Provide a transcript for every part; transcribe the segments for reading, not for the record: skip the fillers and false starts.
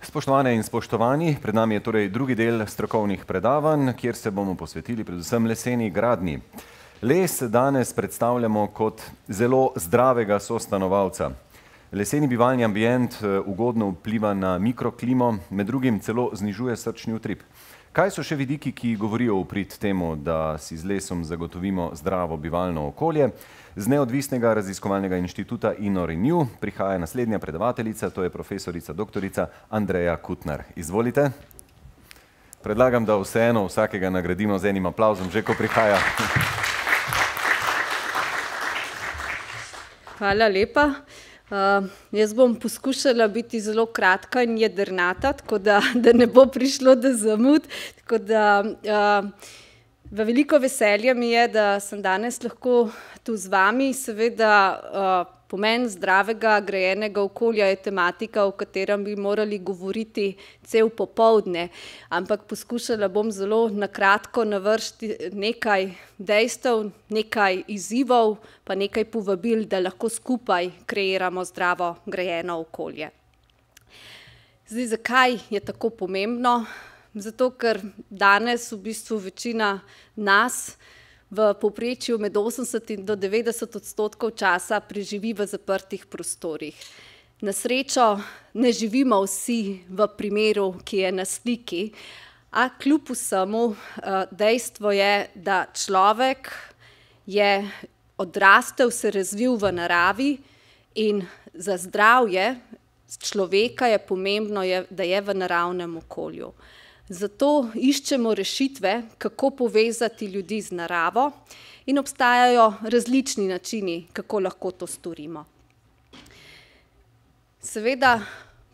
Spoštovane in spoštovani, pred nami je torej drugi del strokovnih predavanj, kjer se bomo posvetili predvsem leseni gradnji. Les danes predstavljamo kot zelo zdravega sostanovalca. Leseni bivalni ambient ugodno vpliva na mikroklimo, med drugim celo znižuje srčni utrip. Kaj so še vidiki, ki govorijo v prid temu, da si z lesom zagotovimo zdravo bivalno okolje? Z Neodvisnega raziskovalnega inštituta InnoRenew prihaja naslednja predavateljica, to je profesorica doktorica Andreja Kutnar. Izvolite. Predlagam, da vseeno vsakega nagradimo z enim aplavzom, že ko prihaja. Hvala lepa. Jaz bom poskušala biti zelo kratka in jedrnata, tako da ne bo prišlo do zamud. Veliko veselje mi je, da sem danes lahko tu z vami. Seveda pomen zdravega, grajenega okolja je tematika, o katerem bi morali govoriti cel popoldne, ampak poskušala bom zelo na kratko navršiti nekaj dejstev, nekaj izzivov, pa nekaj povabil, da lahko skupaj kreiramo zdravo, grajeno okolje. Zdaj, zakaj je tako pomembno? Zato, ker danes v bistvu večina nas v povprečju med 80 do 90% časa preživi v zaprtih prostorih. Na srečo ne živimo vsi v primeru, ki je na sliki, a kljub vsemu dejstvo je, da človek je odrastel, se razvil v naravi in za zdravje človeka je pomembno, da je v naravnem okolju. Zato iščemo rešitve, kako povezati ljudi z naravo, in obstajajo različni načini, kako lahko to storimo. Seveda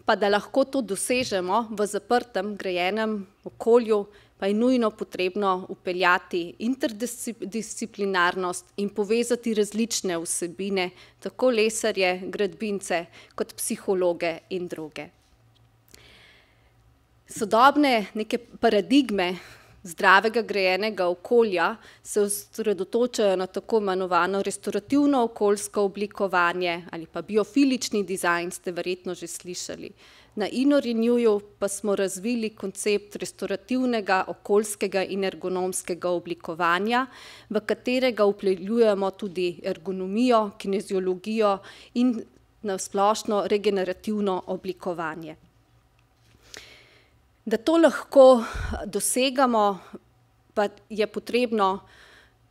pa, da lahko to dosežemo v zaprtem, grajenem okolju, pa je nujno potrebno vpeljati interdisciplinarnost in povezati različne vsebine, tako lesarje, gradbince kot psihologe in druge. Sodobne neke paradigme zdravega, grajenega okolja se osredotočajo na tako imenovano restorativno okoljsko oblikovanje ali pa biofilični dizajn, ste verjetno že slišali. Na InnoRenewju pa smo razvili koncept restorativnega, okoljskega in ergonomskega oblikovanja, v katerega vpeljujemo tudi ergonomijo, kineziologijo in na splošno regenerativno oblikovanje. Da to lahko dosegamo, pa je potrebno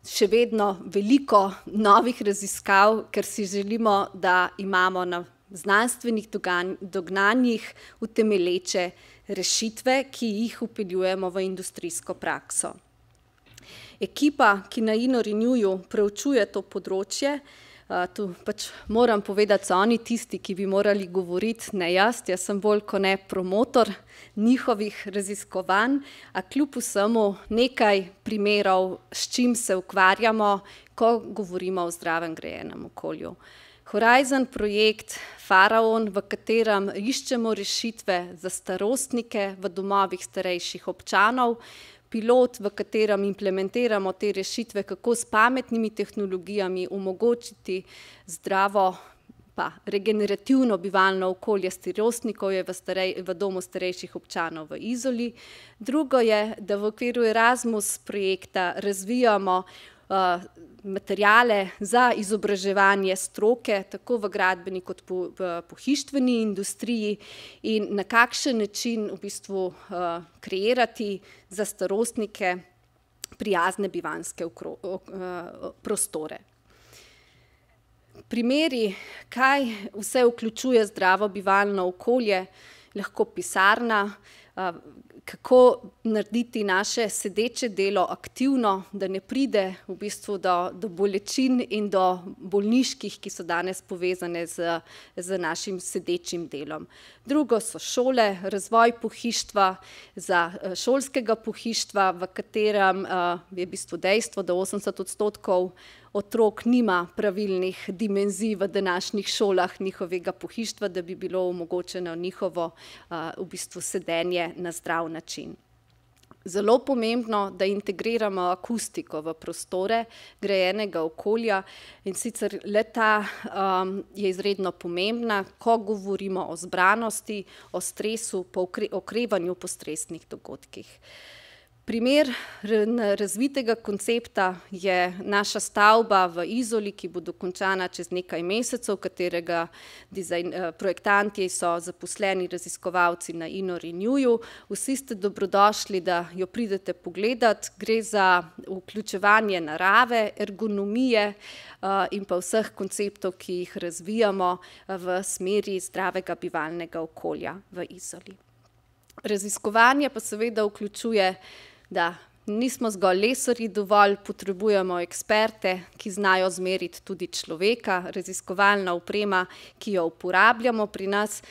še vedno veliko novih raziskav, ker si želimo, da imamo na znanstvenih dognanjih utemelječe rešitve, ki jih vpeljujemo v industrijsko prakso. Ekipa, ki na InnoRenewju preučuje to področje, tu pač moram povedati, so oni tisti, ki bi morali govoriti, ne jaz sem bolj kot ne promotor njihovih raziskovanj, a kljub vsemu nekaj primerov, s čim se ukvarjamo, ko govorimo o zdravem, grajenem okolju. Horizon projekt Faraon, v katerem iščemo rešitve za starostnike v domovih starejših občanov, pilot, v katerem implementiramo te rešitve, kako s pametnimi tehnologijami omogočiti zdravo pa regenerativno bivalno okolje starostnikov je v domu starejših občanov v Izoli. Drugo je, da v okviru Erasmus projekta razvijamo materijale za izobraževanje stroke, tako v gradbeni kot v pohištveni industriji, in na kakšen način v bistvu kreirati za starostnike prijazne bivanjske prostore. Primeri, kaj vse vključuje zdravo bivalno okolje, lahko pisarna, kako narediti naše sedeče delo aktivno, da ne pride v bistvu do bolečin in do bolniških, ki so danes povezane z našim sedečim delom. Drugo so šole, razvoj pohištva, za šolskega pohištva, v katerem je v bistvu dejstvo, da 80% otrok nima pravilnih dimenzij v današnjih šolah njihovega pohištva, da bi bilo omogočeno njihovo v bistvu sedenje na zdrav način. zelo pomembno, da integriramo akustiko v prostore grajenega okolja, in sicer le-ta je izredno pomembna, ko govorimo o zbranosti, o stresu, okrevanju po stresnih dogodkih. Primer razvitega koncepta je naša stavba v Izoli, ki bo dokončana čez nekaj mesecev, katerega projektanti so zaposleni raziskovalci na InnoRenewju. Vsi ste dobrodošli, da jo pridete pogledat. Gre za vključevanje narave, ergonomije in pa vseh konceptov, ki jih razvijamo v smeri zdravega bivalnega okolja v Izoli. Raziskovanje pa seveda vključuje, da nismo zgolj lesarji dovolj, potrebujemo eksperte, ki znajo zmeriti tudi človeka. Raziskovalna oprema, ki jo uporabljamo pri nas,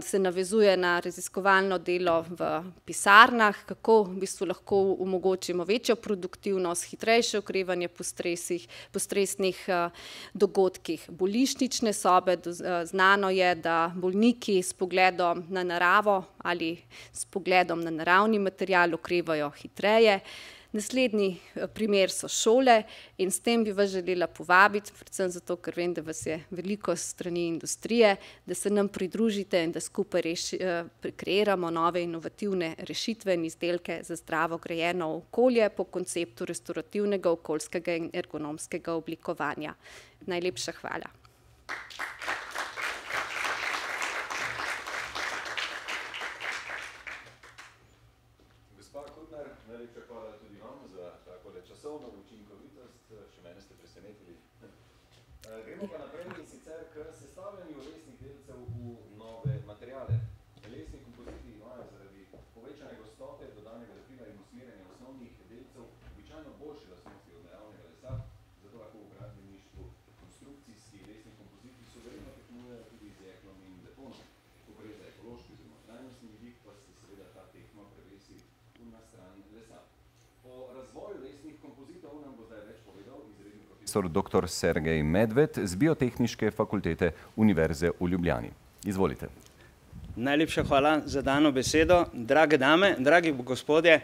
se navezuje na raziskovalno delo v pisarnah, kako v bistvu lahko omogočimo večjo produktivnost, hitrejše okrevanje po stresnih dogodkih. Bolnišnične sobe, znano je, da bolniki s pogledom na naravo ali s pogledom na naravni material okrevajo hitreje. Naslednji primer so šole in s tem bi vas želela povabiti, predvsem zato, ker vem, da vas je veliko strani industrije, da se nam pridružite in da skupaj kreiramo nove inovativne rešitve in izdelke za zdravo grajeno okolje po konceptu restaurativnega, okoljskega in ergonomskega oblikovanja. Najlepša hvala. Časovno učinkovitost, še mene ste presenetili. Gremo pa naprej in sicer k sestavljanju lesnih delcev v nove materiale. Lesni kompoziti imajo zaradi povečane gostote, dodanega lepila in usmerjanja osnovnih delcev običajno boljše lastnosti od naravnega lesa, zato lahko v gradbeništvu konstrukcijski lesni kompoziti suvereno tekmujejo tudi z jeklom in betonom. Ko gre za ekološki oziroma trajnostni vidik, pa se seveda ta tekma prevesi na stran lesa. O razvoju lesnih kompozitov nam bo zdaj več povedal izredni profesor dr. Sergej Medved z Biotehniške fakultete Univerze v Ljubljani. Izvolite. Najlepša hvala za dano besedo. Drage dame, dragi gospodje,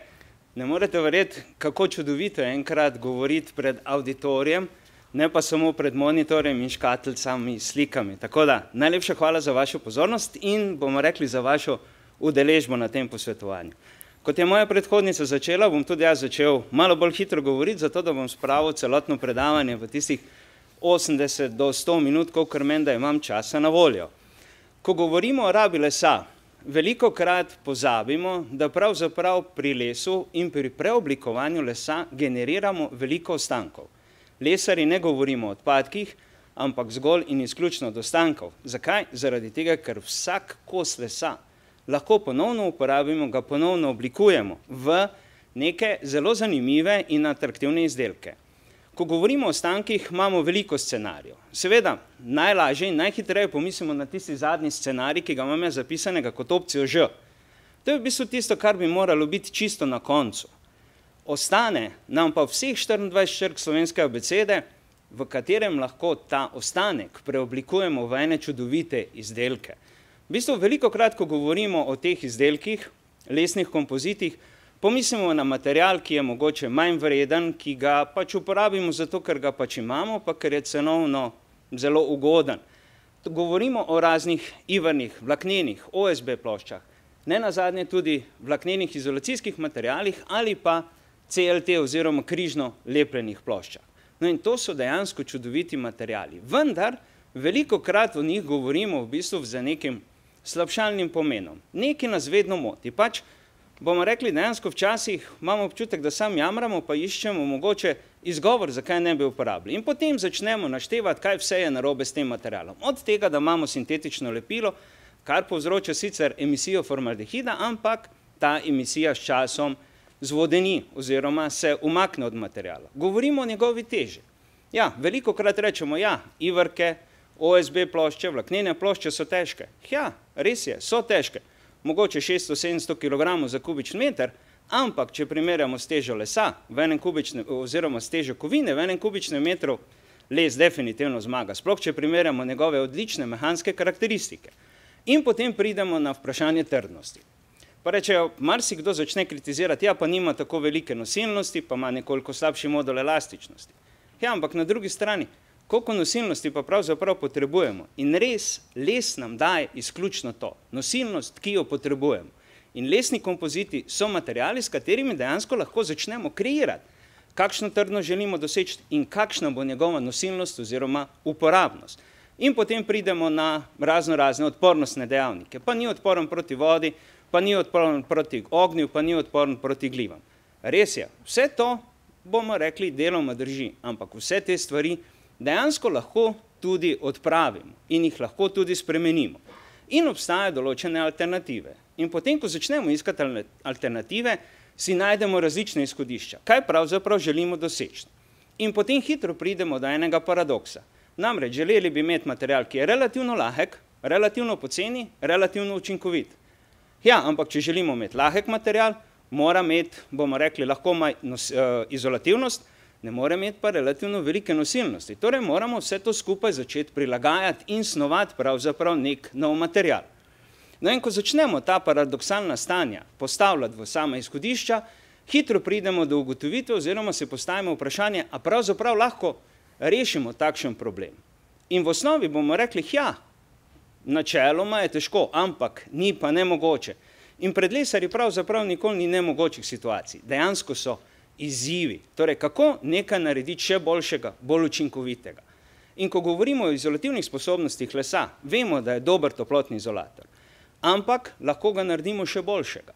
ne morete verjeti, kako čudovito je enkrat govoriti pred auditorijem, ne pa samo pred monitorjem in škatlicami, slikami. Tako da, najlepša hvala za vašo pozornost in bomo rekli za vašo udeležbo na tem posvetovanju. Kot je moja predhodnica začela, bom tudi jaz začel malo bolj hitro govoriti, zato da bom spravil celotno predavanje v tistih 80 do 100 minut, kolikor meni, da imam časa na voljo. Ko govorimo o rabi lesa, velikokrat pozabimo, da pravzaprav pri lesu in pri preoblikovanju lesa generiramo veliko ostankov. Lesarji ne govorimo o odpadkih, ampak zgolj in izključno od ostankov. Zakaj? Zaradi tega, ker vsak kos lesa lahko ponovno uporabimo, ga ponovno oblikujemo v neke zelo zanimive in atraktivne izdelke. Ko govorimo o ostankih, imamo veliko scenarijev. Seveda, najlažje in najhitreje pomislimo na tisti zadnji scenarij, ki ga imam jaz zapisanega kot opcijo Ž. To je v bistvu tisto, kar bi moralo biti čisto na koncu. Ostane nam pa vseh 24 črk slovenske abecede, v katerem lahko ta ostanek preoblikujemo v ene čudovite izdelke. V bistvu velikokrat, ko govorimo o teh izdelkih, lesnih kompozitih, pomislimo na material, ki je mogoče manj vreden, ki ga pač uporabimo zato, ker ga pač imamo, pa ker je cenovno zelo ugoden. Govorimo o raznih ivernih, vlaknenih, OSB ploščah, ne nazadnje tudi vlaknenih izolacijskih materialih ali pa CLT oziroma križno lepljenih ploščah. No in to so dejansko čudoviti materiali. Vendar, velikokrat o njih govorimo v bistvu za nekim slabšalnim pomenom. Nekaj nas vedno moti. Pač bomo rekli, dejansko včasih imamo občutek, da sam jamramo, pa iščemo mogoče izgovor, zakaj ne bi uporabili. In potem začnemo naštevati, kaj vse je narobe s tem materialom. Od tega, da imamo sintetično lepilo, kar povzroča sicer emisijo formaldehida, ampak ta emisija s časom zvodeni oziroma se umakne od materiala. Govorimo o njegovi teži. Ja, velikokrat rečemo, ja, iverke, OSB plošče, vlaknene plošče so težke. Ja, res je, so težke. Mogoče 600-700 kg za kubični meter, ampak če primerjamo s težo lesa oziroma s težo kovine v enem kubičnem metru, les definitivno zmaga. Sploh, če primerjamo njegove odlične mehanske karakteristike. In potem pridemo na vprašanje trdnosti. Pa rečejo, marsikdo začne kritizirati, ja, pa nima tako velike nosilnosti, pa ima nekoliko slabši modul elastičnosti. Ja, ampak na drugi strani, koliko nosilnosti pa pravzaprav potrebujemo? In res, les nam daje izključno to, nosilnost, ki jo potrebujemo. In lesni kompoziti so materiali, s katerimi dejansko lahko začnemo kreirati, kakšno trdnost želimo doseči in kakšna bo njegova nosilnost oziroma uporabnost. In potem pridemo na razne odpornostne dejavnike. Pa ni odporen proti vodi, pa ni odporen proti ognju, pa ni odporen proti glivam. Res je, vse to, bomo rekli, deloma drži, ampak vse te stvari dejansko lahko tudi odpravimo in jih lahko tudi spremenimo. In obstajajo določene alternative. In potem, ko začnemo iskati alternative, si najdemo različne izhodišča. Kaj pravzaprav želimo doseči? In potem hitro pridemo do enega paradoksa. Namreč, želeli bi imeti material, ki je relativno lahek, relativno poceni, relativno učinkovit. Ja, ampak če želimo imeti lahek material, mora imeti, bomo rekli, lahko ima izolativnost, ne more imeti pa relativno velike nosilnosti. Torej moramo vse to skupaj začeti prilagajati in snovati pravzaprav nek nov material. No in ko začnemo ta paradoksalna stanja postavljati v sama izhodišča, hitro pridemo do ugotovitve oziroma se postavimo vprašanje, a pravzaprav lahko rešimo takšen problem. In v osnovi bomo rekli, ja, načeloma je težko, ampak ni pa nemogoče. In pred lesarji pravzaprav nikoli ni nemogočih situacij. Dejansko so izzivi. Torej, kako nekaj narediti še boljšega, bolj učinkovitega. In ko govorimo o izolativnih sposobnostih lesa, vemo, da je dober toplotni izolator. Ampak lahko ga naredimo še boljšega.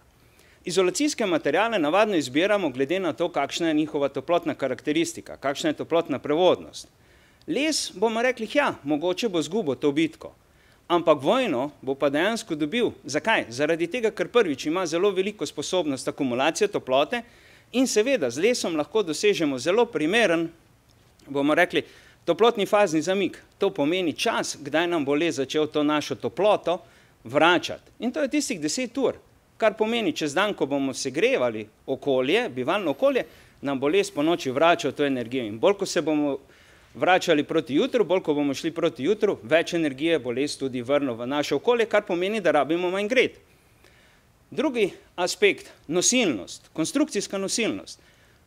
Izolacijske materiale navadno izbiramo glede na to, kakšna je njihova toplotna karakteristika, kakšna je toplotna prevodnost. Les bomo rekli, ja, mogoče bo izgubil to bitko. Ampak vojno bo pa dejansko dobil. Zakaj? Zaradi tega, ker prvič ima zelo veliko sposobnost akumulacije toplote in seveda z lesom lahko dosežemo zelo primeren, bomo rekli, toplotni fazni zamik. To pomeni čas, kdaj nam bo les začel to našo toploto vračati. In to je tistih 10 ur, kar pomeni, čez dan, ko bomo segrevali okolje, bivalno okolje, nam bo les po noči vračal to energijo. In bolj, ko se bomo vračali proti jutru, bolj, ko bomo šli proti jutru, več energije bo les tudi vrnil v naše okolje, kar pomeni, da rabimo manj gret. Drugi aspekt, nosilnost, konstrukcijska nosilnost.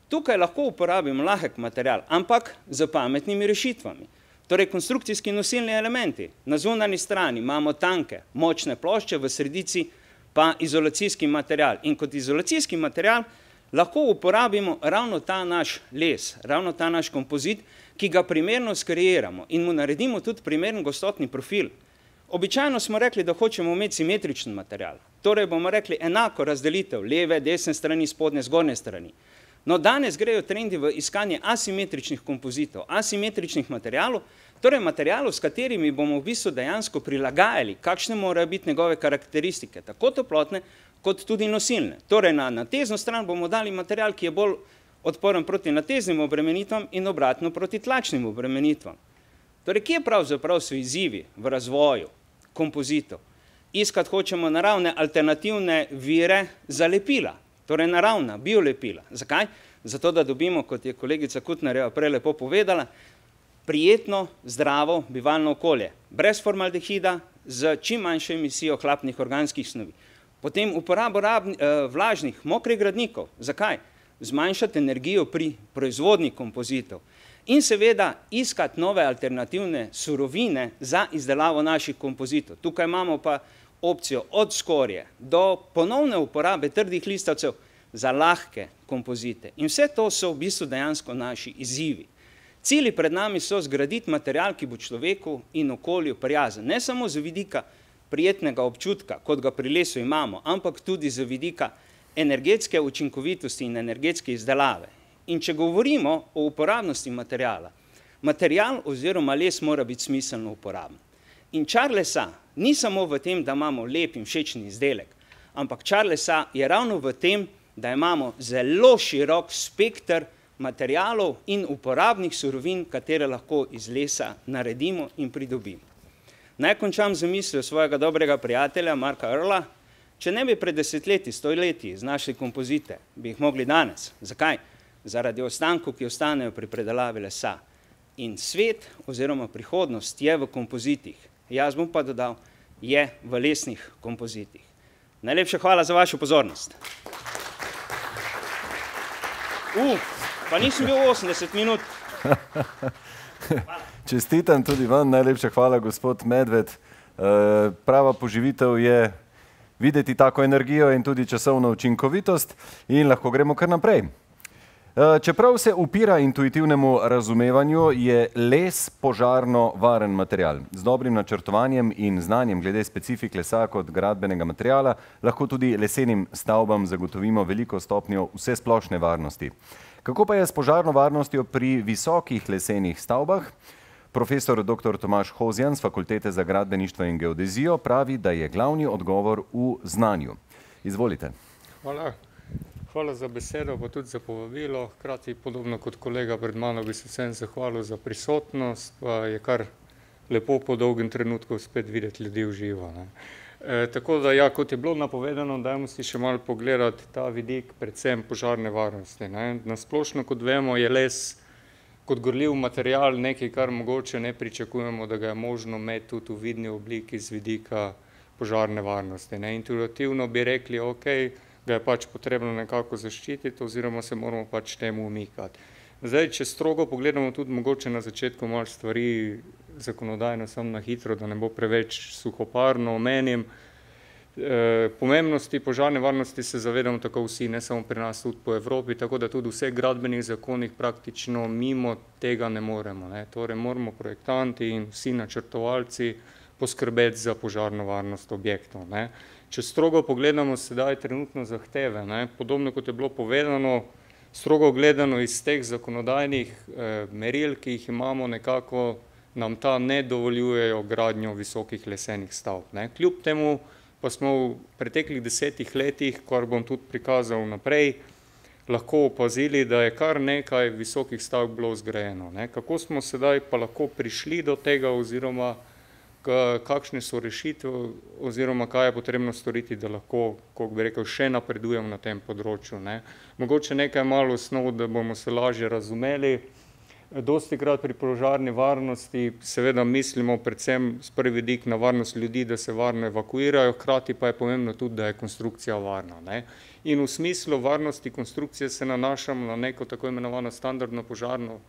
Tukaj lahko uporabimo lahek material, ampak z pametnimi rešitvami. Torej, konstrukcijski nosilni elementi. Na zunanji strani imamo tanke, močne plošče, v sredici pa izolacijski material. In kot izolacijski material lahko uporabimo ravno ta naš les, ravno ta naš kompozit, ki ga primerno skreiramo in mu naredimo tudi primeren gostotni profil. Običajno smo rekli, da hočemo imeti simetričen material. Torej bomo rekli enako razdelitev leve, desne strani, spodnje, zgornje strani. No, danes grejo trendi v iskanje asimetričnih kompozitov, asimetričnih materialov, torej materialov, s katerimi bomo v bistvu dejansko prilagajali, kakšne morajo biti njegove karakteristike, tako toplotne, kot tudi nosilne. Torej, na natezno stran bomo dali material, ki je bolj odporen proti nateznim obremenitvam in obratno proti tlačnim obremenitvam. Torej, kje pravzaprav so izzivi v razvoju kompozitov? Iskati hočemo naravne alternativne vire za lepila, torej naravna, biolepila. Zakaj? Zato, da dobimo, kot je kolegica Kutnerjeva prej lepo povedala, prijetno, zdravo bivalno okolje, brez formaldehida, z čim manjšo emisijo hlapnih organskih snovi. Potem uporabo vlažnih, mokrih gradnikov. Zakaj? Zmanjšati energijo pri proizvodnji kompozitov. In seveda iskati nove alternativne surovine za izdelavo naših kompozitov. Tukaj imamo pa opcijo od skorje do ponovne uporabe trdih listavcev za lahke kompozite. In vse to so v bistvu dejansko naši izzivi. Cilji pred nami so zgraditi material, ki bo človeku in okolju prijazen. Ne samo z vidika prijetnega občutka, kot ga pri lesu imamo, ampak tudi z vidika energetske učinkovitosti in energetske izdelave. In če govorimo o uporabnosti materijala, material oziroma les mora biti smiselno uporaben. In čar lesa ni samo v tem, da imamo lep in všečen izdelek, ampak čar lesa je ravno v tem, da imamo zelo širok spekter materialov in uporabnih surovin, katere lahko iz lesa naredimo in pridobimo. Naj končam z mislijo svojega dobrega prijatelja Marka Earla. Če ne bi pred desetletji, stoletji znašli kompozite, bi jih mogli danes. Zakaj? Zaradi ostankov, ki ostanejo pri predelavi lesa. In svet oziroma prihodnost je v kompozitih. Jaz bom pa dodal, je v lesnih kompozitih. Najlepša hvala za vašo pozornost. Pa nisem bil 80 minut. Čestitam tudi vam, najlepša hvala, gospod Medved. Prava poživitev je videti tako energijo in tudi časovno učinkovitost in lahko gremo kar naprej. Čeprav se upira intuitivnemu razumevanju, je les požarno varen material. Z dobrim načrtovanjem in znanjem glede specifik lesa kot gradbenega materiala lahko tudi lesenim stavbam zagotovimo veliko stopnjo vsesplošne varnosti. Kako pa je s požarno varnostjo pri visokih lesenih stavbah? Profesor dr. Tomaž Hozjan z Fakultete za gradbeništvo in geodezijo pravi, da je glavni odgovor v znanju. Izvolite. Hvala za besedo, pa tudi za povabilo. Hkrati podobno kot kolega pred mano bi se vsem zahvalil za prisotnost, pa je kar lepo po dolgem trenutku spet videti ljudi v živo. Tako da, ja, kot je bilo napovedano, dajmo si še malo pogledati ta vidik predvsem požarne varnosti. Nasplošno, kot vemo, je les kot gorljiv material nekaj, kar mogoče ne pričakujemo, da ga je možno imeti tudi v vidni obliki z vidika požarne varnosti. Intuitivno bi rekli, ok, ga je pač potrebno nekako zaščititi oziroma se moramo pač temu umikati. Zdaj, če strogo pogledamo tudi mogoče na začetku malo stvari zakonodajno, samo na hitro, da ne bo preveč suhoparno omenim. Pomembnosti požarne varnosti se zavedamo tako vsi, ne samo pri nas, tudi po Evropi, tako da tudi v vseh gradbenih zakonih praktično mimo tega ne moremo. Torej moramo projektanti in vsi načrtovalci poskrbeti za požarno varnost objektov. Če strogo pogledamo sedaj trenutno zahteve, podobno kot je bilo povedano, strogo gledano iz teh zakonodajnih meril, ki jih imamo, nekako nam ta ne dovoljujejo gradnjo visokih lesenih stavb. Kljub temu pa smo v preteklih 10 letih, kar bom tudi prikazal naprej, lahko opazili, da je kar nekaj visokih stavb bilo zgrajeno. Kako smo sedaj pa lahko prišli do tega oziroma kakšne so rešitve oziroma kaj je potrebno storiti, da lahko, kako bi rekel, še napredujemo na tem področju. Mogoče nekaj malo osnov, da bomo se lažje razumeli. Dostikrat pri požarni varnosti seveda mislimo predvsem s prvi vidik na varnost ljudi, da se varno evakuirajo, hkrati pa je pomembno tudi, da je konstrukcija varna. In v smislu varnosti konstrukcije se nanašamo na neko tako imenovano standardno požarno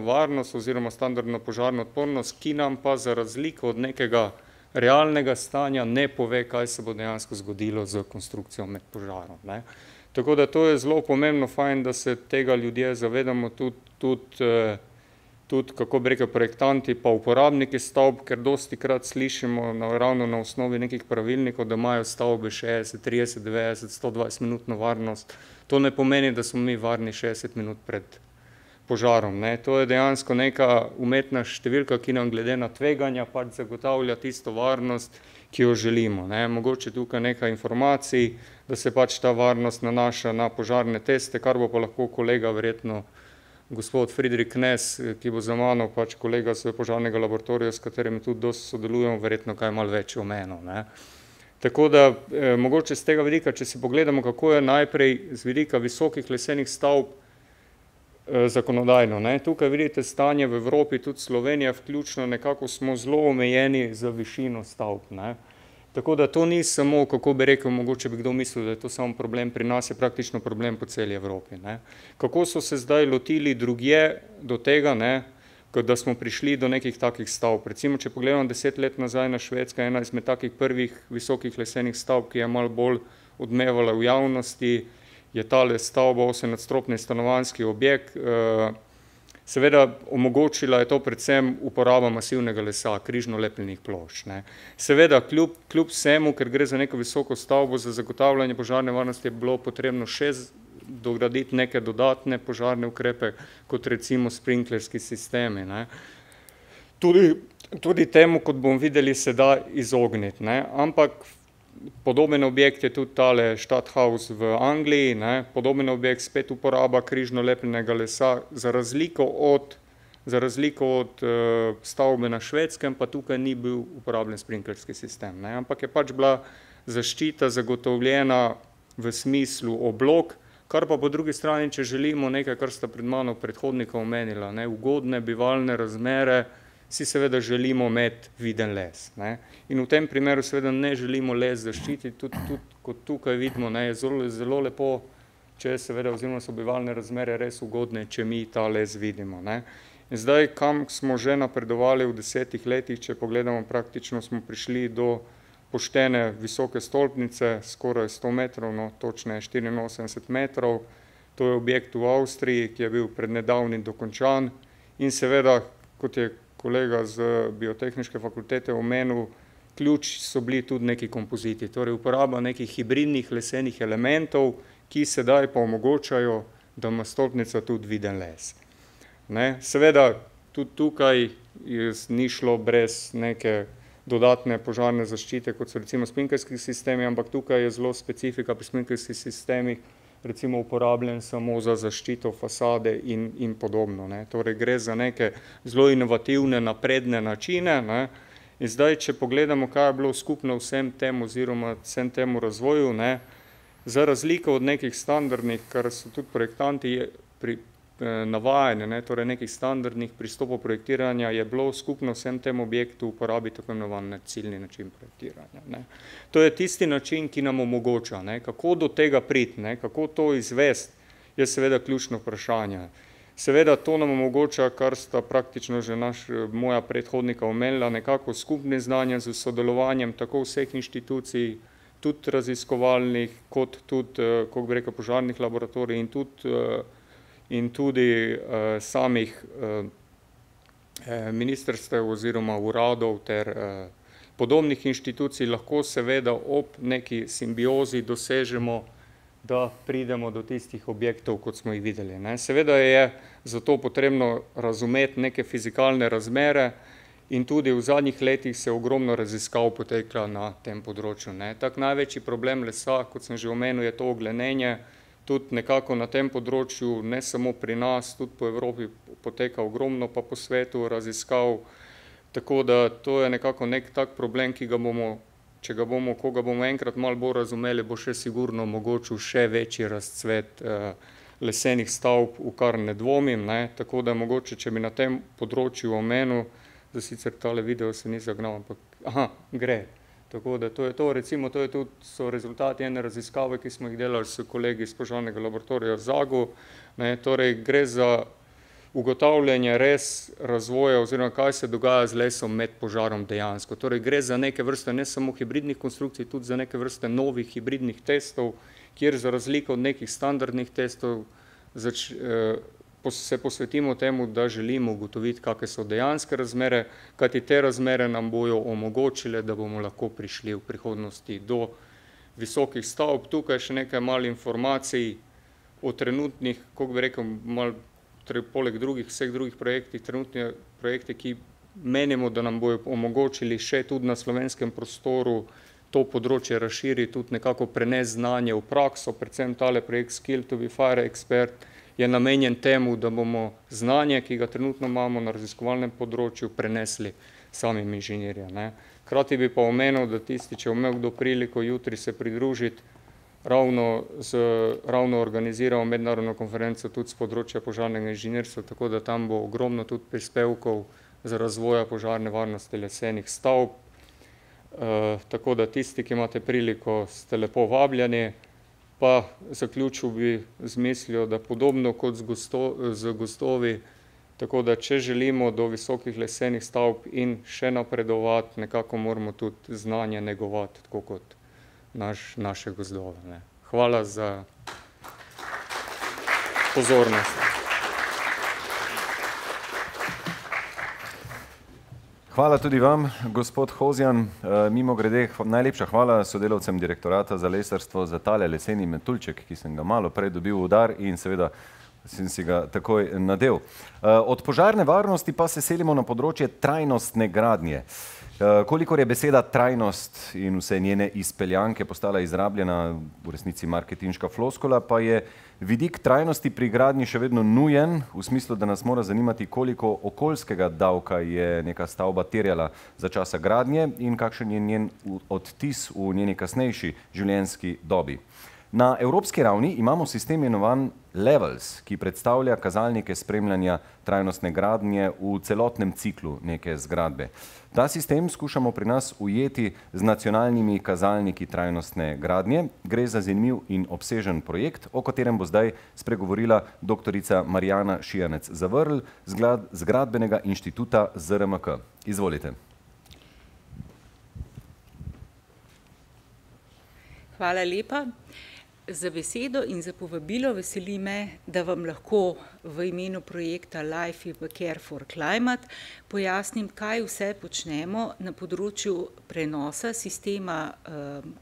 varnost oziroma standardno požarno odpornost, ki nam pa za razliko od nekega realnega stanja ne pove, kaj se bo dejansko zgodilo z konstrukcijo med požarom. Tako da to je zelo pomembno, fajn, da se tega ljudje zavedamo, tudi kako bi rekel, projektanti pa uporabniki stavb, ker dostikrat slišimo ravno na osnovi nekih pravilnikov, da imajo stavbe 60, 30, 90, 120 minutno varnost. To ne pomeni, da smo mi varni 60 minut pred požarom. To je dejansko neka umetna številka, ki nam glede na tveganja pač zagotavlja tisto varnost, ki jo želimo. Mogoče tukaj nekaj informacij, da se pač ta varnost nanaša na požarne teste, kar bo pa lahko kolega verjetno gospod Friedrich Knez, ki bo za mano pač kolega s požarnega laboratorija, s katerim tudi dosti sodelujemo, verjetno kaj malo več omenil. Tako da mogoče z tega vidika, če si pogledamo, kako je najprej z vidika visokih lesenih stavb zakonodajno. Tukaj vidite stanje v Evropi, tudi Slovenija vključno, nekako smo zelo omejeni za višino stavb. Tako da to ni samo, kako bi rekel, mogoče bi kdo mislil, da je to samo problem pri nas, je praktično problem po celi Evropi. Kako so se zdaj lotili drugje do tega, da smo prišli do nekih takih stavb. Recimo, če pogledamo 10 let nazaj na Švedska, ena izmed takih prvih visokih lesenih stavb, ki je malo bolj odmevala v javnosti, je tale stavba 8-nadstropni stanovanjski objekt. Seveda omogočila je to predvsem uporaba masivnega lesa, križno-lepljenih plošč. Seveda, kljub vsemu, ker gre za neko visoko stavbo, za zagotavljanje požarne varnosti je bilo potrebno še dograditi neke dodatne požarne ukrepe, kot recimo sprinklerski sistemi. Tudi temu, kot bomo videli, se da izogniti. Ampak podoben objekt je tudi tale Stadthaus v Angliji, podoben objekt, spet uporaba križno-lepljenega lesa, za razliko od stavbe na Švedskem, pa tukaj ni bil uporabljen sprinklerski sistem. Ampak je pač bila zaščita zagotovljena v smislu oblog, kar pa po drugi strani, če želimo nekaj, kar sta pred mano predhodnika omenila, ugodne bivalne razmere, si seveda želimo imeti viden les. Ne. In v tem primeru seveda ne želimo les zaščititi, tudi kot tukaj vidimo, ne, je zelo lepo, če seveda oziroma so bivalne razmere res ugodne, če mi ta les vidimo. Ne. In zdaj, kam smo že napredovali v 10 letih, če pogledamo, praktično smo prišli do poštene visoke stolpnice, skoraj 100 metrov, no, točne 84 metrov. To je objekt v Avstriji, ki je bil prednedavnim dokončan in seveda, kot je kolega z biotehniške fakultete omenil, ključ so bili tudi neki kompoziti, torej uporaba nekih hibridnih lesenih elementov, ki sedaj pa omogočajo, da ima stolpnica tudi viden les. Ne? Seveda, tudi tukaj ni šlo brez neke dodatne požarne zaščite, kot so recimo sprinkerski sistemi, ampak tukaj je zelo specifika pri sprinkerskih sistemih, recimo uporabljen samo za zaščito fasade in podobno. Ne. Torej gre za neke zelo inovativne, napredne načine. Ne. In zdaj, če pogledamo, kaj je bilo skupno vsem tem oziroma vsem temu razvoju, ne, za razliko od nekih standardnih, kar so tudi projektanti navajeni, ne, torej nekih standardnih pristopov projektiranja, je bilo skupno vsem tem objektu uporabiti tako imenovan ciljni način projektiranja. Ne. To je tisti način, ki nam omogoča, ne, kako do tega priti, ne, kako to izvesti, je seveda ključno vprašanje. Seveda to nam omogoča, kar sta praktično že moja predhodnika omenila, nekako skupne znanja z sodelovanjem tako vseh inštitucij, tudi raziskovalnih, kot tudi, kako bi rekel, požarnih laboratorij in tudi samih ministrstev oziroma uradov ter podobnih inštitucij lahko seveda ob neki simbiozi dosežemo, da pridemo do tistih objektov, kot smo jih videli. Ne. Seveda je zato potrebno razumeti neke fizikalne razmere in tudi v zadnjih letih se ogromno raziskav potekla na tem področju. Ne. Tak največji problem lesa, kot sem že omenil, je to oglenenje. Tudi nekako na tem področju, ne samo pri nas, tudi po Evropi poteka ogromno, pa po svetu raziskav. Tako da to je nekako nek tak problem, ki ga bomo, ko ga bomo enkrat malo bolj razumeli, bo še sigurno omogočil še večji razcvet lesenih stavb, v kar ne dvomim. Ne. Tako da mogoče, če bi na tem področju omenil, da sicer tale video se ni zagnal, ampak gre. Tako da to je to, recimo to je tudi, so rezultati ene raziskave, ki smo jih delali s kolegi iz požarnega laboratorija v Zagu. Ne, torej gre za ugotavljanje res razvoja oziroma kaj se dogaja z lesom med požarom dejansko. Torej gre za neke vrste ne samo hibridnih konstrukcij, tudi za neke vrste novih hibridnih testov, kjer za razliko od nekih standardnih testov se posvetimo temu, da želimo ugotoviti, kakšne so dejanske razmere, kajti te razmere nam bojo omogočile, da bomo lahko prišli v prihodnosti do visokih stavb. Tukaj še nekaj malo informacij o trenutnih, kako bi rekel, malo poleg vseh drugih projektih, trenutni projekti, ki menimo, da nam bojo omogočili še tudi na slovenskem prostoru to področje razširiti, tudi nekako prenesti znanje v prakso, predvsem tale projekt Skill to be Fire Expert, je namenjen temu, da bomo znanje, ki ga trenutno imamo na raziskovalnem področju, prenesli samim inženirjem. Hkrati bi pa omenil, da tisti, če bo imel kdo priliko jutri se pridružiti, ravno organiziramo mednarodno konferenco tudi z področja požarnega inženirstva, tako da tam bo ogromno tudi prispevkov za razvoja požarne varnosti lesenih stavb. Tako da tisti, ki imate priliko, ste lepo vabljeni. Pa zaključil bi z mislijo, da podobno kot z gozdovi, tako da če želimo do visokih lesenih stavb in še napredovati, nekako moramo tudi znanje negovati, tako kot naše gozdove. Ne. Hvala za pozornost. Hvala tudi vam, gospod Hozjan. Mimogrede, najlepša hvala sodelavcem direktorata za lesarstvo za tale leseni metuljček, ki sem ga malo prej dobil v dar in seveda sem si ga takoj nadel. Od požarne varnosti pa se selimo na področje trajnostne gradnje. Kolikor je beseda trajnost in vse njene izpeljanke postala izrabljena, v resnici marketinška floskula, pa je vidik trajnosti pri gradnji še vedno nujen, v smislu, da nas mora zanimati, koliko okoljskega davka je neka stavba terjala za časa gradnje in kakšen je njen odtis v njeni kasnejši življenjski dobi. Na evropski ravni imamo sistem imenovan Levels, ki predstavlja kazalnike spremljanja trajnostne gradnje v celotnem ciklu neke zgradbe. Ta sistem skušamo pri nas ujeti z nacionalnimi kazalniki trajnostne gradnje. Gre za zanimiv in obsežen projekt, o katerem bo zdaj spregovorila doktorica Marjana Šijanec-Zavrl z Gradbenega inštituta ZRMK. Izvolite. Hvala lepa za besedo in za povabilo. Veseli me, da vam lahko v imenu projekta Life in Care for Climate pojasnim, kaj vse počnemo na področju prenosa sistema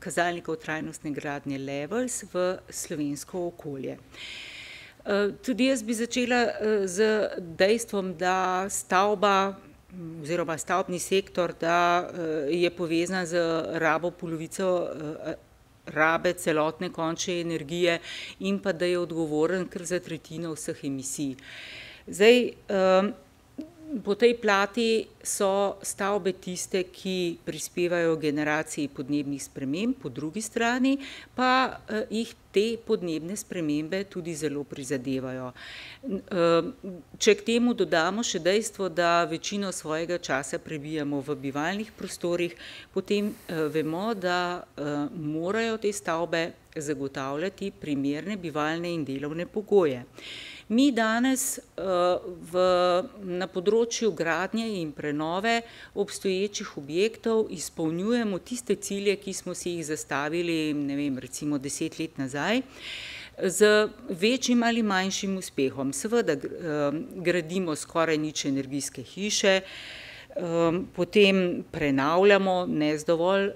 kazalnikov trajnostne gradnje Levels v slovensko okolje. Tudi jaz bi začela z dejstvom, da stavba oziroma stavbni sektor, da je povezan z rabo polovico rabe celotne končne energije in pa da je odgovoren kar za tretjino vseh emisij. Zdaj, po tej plati so stavbe tiste, ki prispevajo generaciji podnebnih sprememb, po drugi strani pa jih te podnebne spremembe tudi zelo prizadevajo. Če k temu dodamo še dejstvo, da večino svojega časa prebijamo v bivalnih prostorih, potem vemo, da morajo te stavbe zagotavljati primerne bivalne in delovne pogoje. Mi danes na področju gradnje in prenove obstoječih objektov izpolnjujemo tiste cilje, ki smo si jih zastavili, ne vem, recimo 10 let nazaj, z večjim ali manjšim uspehom. Seveda gradimo skoraj nič energijske hiše, potem prenavljamo ne z dovolj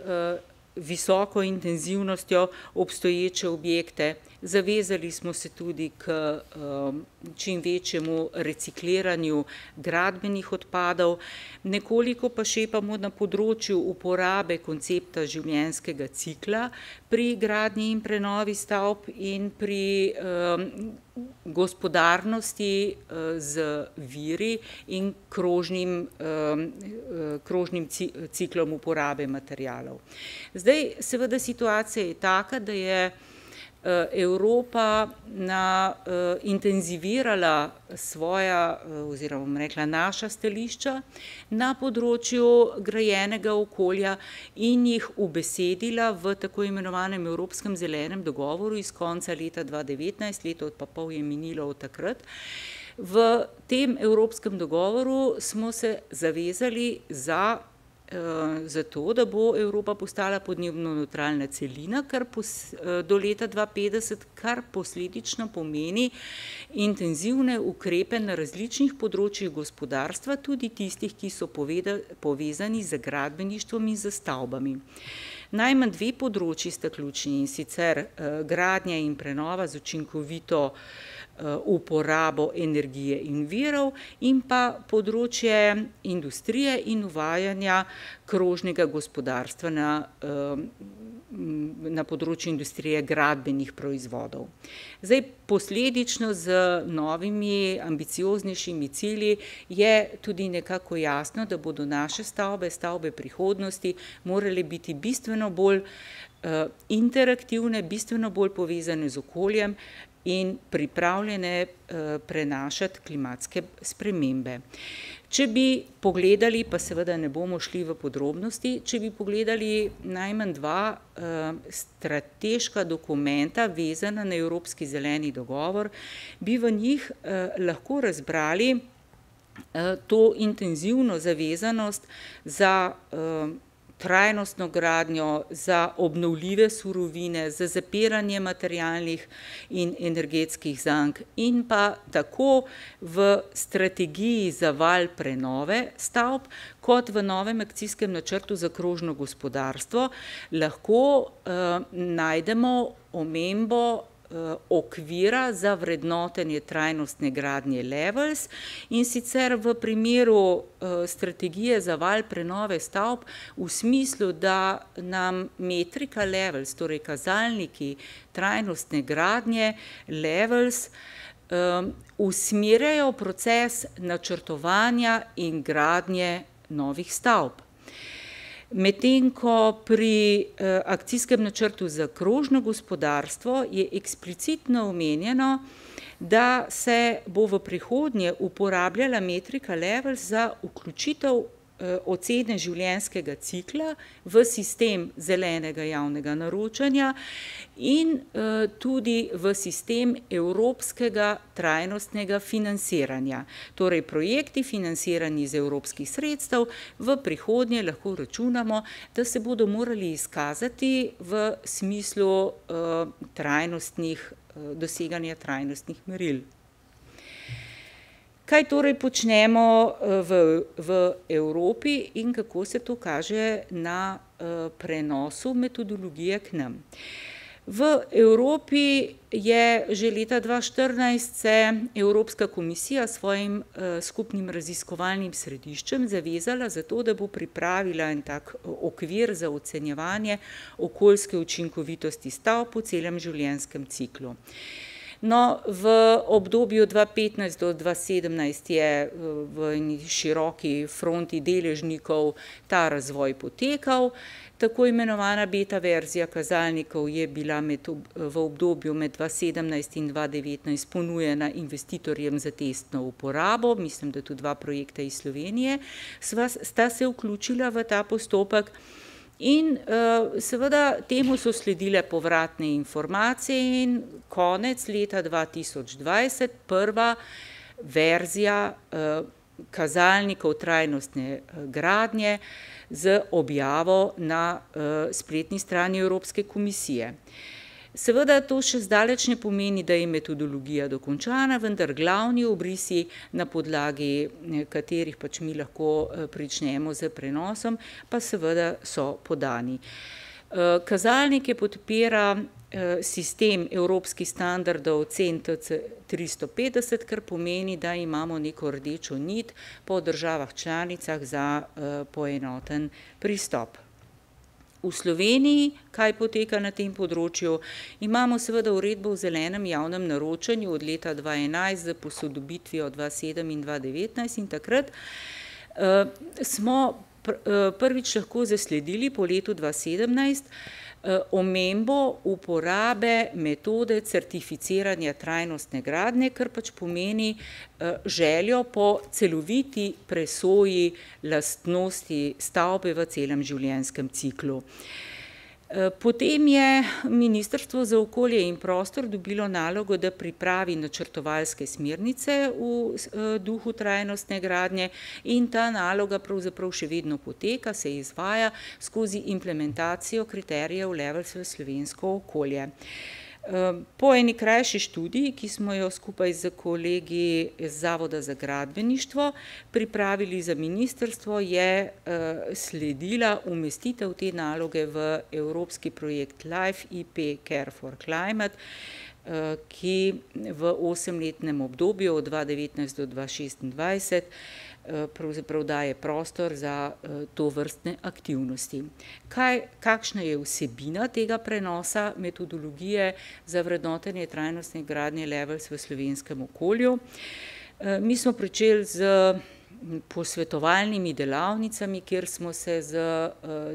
visoko intenzivnostjo obstoječe objekte. Zavezali smo se tudi k čim večjemu recikliranju gradbenih odpadov, nekoliko pa šepamo na področju uporabe koncepta življenjskega cikla pri gradnji in prenovi stavb in pri gospodarnosti z viri in krožnim ciklom uporabe materialov. Zdaj, seveda situacija je taka, da je Evropa intenzivirala svoja, oziroma bom rekla, naša stališča na področju grajenega okolja in jih ubesedila v tako imenovanem Evropskem zelenem dogovoru iz konca leta 2019, leto pa pol je minilo od takrat. V tem Evropskem dogovoru smo se zavezali za to, da bo Evropa postala podnebno nevtralna celina do leta 2050, kar posledično pomeni intenzivne ukrepe na različnih področjih gospodarstva, tudi tistih, ki so povezani z gradbeništvom in z stavbami. Najmanj dve področji sta ključni, in sicer gradnja in prenova z učinkovito uporabo energije in virov in pa področje industrije in uvajanja krožnega gospodarstva na področju industrije gradbenih proizvodov. Zdaj, posledično z novimi ambicioznejšimi cilji je tudi nekako jasno, da bodo naše stavbe prihodnosti morale biti bistveno bolj interaktivne, bistveno bolj povezane z okoljem in pripravljene prenašati klimatske spremembe. Če bi pogledali, pa seveda ne bomo šli v podrobnosti, če bi pogledali najmanj dva strateška dokumenta vezana na Evropski zeleni dogovor, bi v njih lahko razbrali to intenzivno zavezanost za trajnostno gradnjo, za obnovljive surovine, za zapiranje materialnih in energetskih zank in pa tako v strategiji za val prenove stavb, kot v novem akcijskem načrtu za krožno gospodarstvo lahko najdemo omembo okvira za vrednotenje trajnostne gradnje Levels, in sicer v primeru strategije za val prenove stavb v smislu, da nam metrika Levels, torej kazalniki trajnostne gradnje Levels, usmerjajo proces načrtovanja in gradnje novih stavb. Medtem ko pri akcijskem načrtu za krožno gospodarstvo je eksplicitno omenjeno, da se bo v prihodnje uporabljala metrika Levels za vključitev ocene življenjskega cikla v sistem zelenega javnega naročanja in tudi v sistem evropskega trajnostnega financiranja. Torej projekti financirani iz evropskih sredstev v prihodnje lahko računamo, da se bodo morali izkazati v smislu doseganja trajnostnih meril. Kaj torej počnemo v Evropi in kako se to kaže na prenosu metodologije k nam? V Evropi je že leta 2014 se Evropska komisija s svojim skupnim raziskovalnim središčem zavezala za to, da bo pripravila en tak okvir za ocenjevanje okoljske učinkovitosti stavb v celem življenjskem ciklu. No, v obdobju 2015 do 2017 je v široki fronti deležnikov ta razvoj potekal. Tako imenovana beta verzija kazalnikov je bila v obdobju med 2017 in 2019 ponujena investitorjem za testno uporabo. Mislim, da tudi 2 projekta iz Slovenije sta se vključila v ta postopek. In seveda temu so sledile povratne informacije in konec leta 2020 prva verzija kazalnikov trajnostne gradnje z objavo na spletni strani Evropske komisije. Seveda to še zdaleč ne pomeni, da je metodologija dokončana, vendar glavni obrisi, na podlagi katerih pač mi lahko pričnemo z prenosom, pa seveda so podani. Kazalnike podpira sistem evropskih standardov ocen TC 350, kar pomeni, da imamo neko rdečo nit po državah članicah za poenoten pristop. V Sloveniji, kaj poteka na tem področju, imamo seveda uredbo o zelenem javnem naročanju od leta 2011 z posodobitvijo 2007 in 2019 in takrat smo prvič lahko zasledili po letu 2017 omembo uporabe metode certificiranja trajnostne gradnje, kar pač pomeni željo po celoviti presoji lastnosti stavbe v celem življenjskem ciklu. Potem je Ministrstvo za okolje in prostor dobilo nalogo, da pripravi načrtovalske smernice v duhu trajnostne gradnje in ta naloga pravzaprav še vedno poteka, se izvaja skozi implementacijo kriterijev Levels v slovensko okolje. Po eni krajši študiji, ki smo jo skupaj z kolegi iz Zavoda za gradbeništvo pripravili za ministrstvo, je sledila umestitev te naloge v evropski projekt LIFE IP Care for Climate, ki v 8-letnem obdobju od 2019 do 2026 pravzaprav daje prostor za tovrstne aktivnosti. Kakšna je vsebina tega prenosa metodologije za vrednotenje trajnostne gradnje Levels v slovenskem okolju? Mi smo pričeli z posvetovalnimi delavnicami, kjer smo se z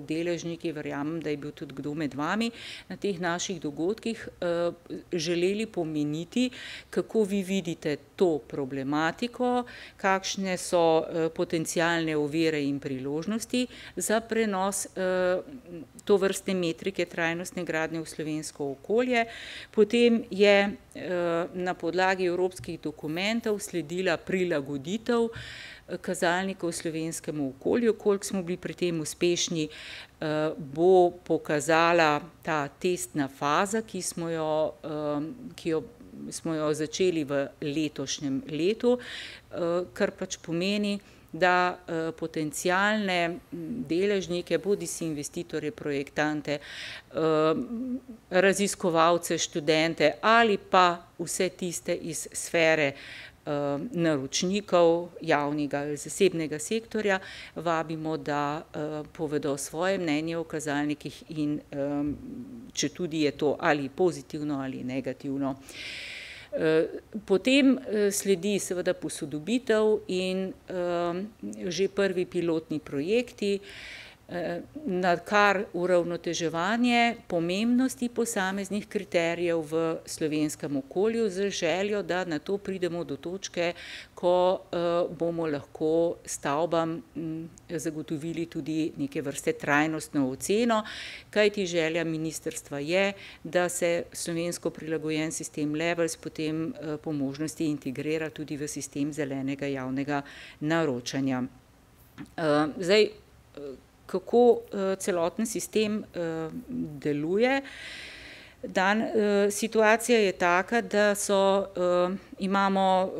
deležniki, verjamem, da je bil tudi kdo med vami, na teh naših dogodkih želeli pomeniti, kako vi vidite to problematiko, kakšne so potencialne ovire in priložnosti za prenos tovrstne metrike trajnostne gradnje v slovensko okolje. Potem je na podlagi evropskih dokumentov sledila prilagoditev kazalnikov slovenskemu okolju. Koliko smo bili pri tem uspešni, bo pokazala ta testna faza, ki smo jo začeli v letošnjem letu, kar pač pomeni, da potencialne deležnike, bodisi investitorje, projektante, raziskovalce, študente ali pa vse tiste iz sfere naročnikov javnega ali zasebnega sektorja, vabimo, da povedo svoje mnenje o kazalnikih in če tudi je to ali pozitivno ali negativno. Potem sledi seveda posodobitev in že prvi pilotni projekti. na kar uravnoteževanje pomembnosti posameznih kriterijev v slovenskem okolju z željo, da na to pridemo do točke, ko bomo lahko stavbam zagotovili tudi neke vrste trajnostno oceno, kajti želja ministrstva je, da se slovensko prilagojen sistem Levels potem po možnosti integrira tudi v sistem zelenega javnega naročanja. Zdaj, kako celoten sistem deluje. Situacija je taka, da imamo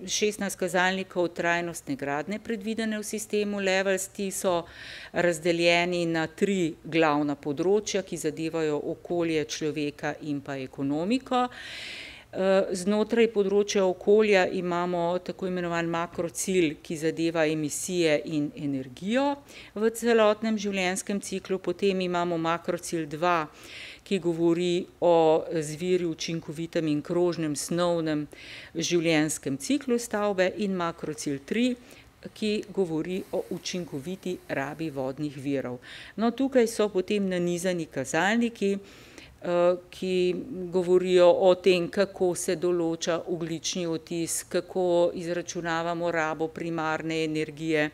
16 kazalnikov trajnostne gradnje predvidene v sistemu Levels, ti so razdeljeni na 3 glavna področja, ki zadevajo okolje, človeka in pa ekonomiko. Znotraj področja okolja imamo tako imenovan makrocilj, ki zadeva emisije in energijo v celotnem življenjskem ciklu, potem imamo makrocilj 2, ki govori o zviri učinkovitem in krožnem snovnem življenjskem ciklu stavbe, in makrocilj 3, ki govori o učinkoviti rabi vodnih virov. No, tukaj so potem nanizani kazalniki, ki govorijo o tem, kako se določa ogljični odtis, kako izračunavamo rabo primarne energije,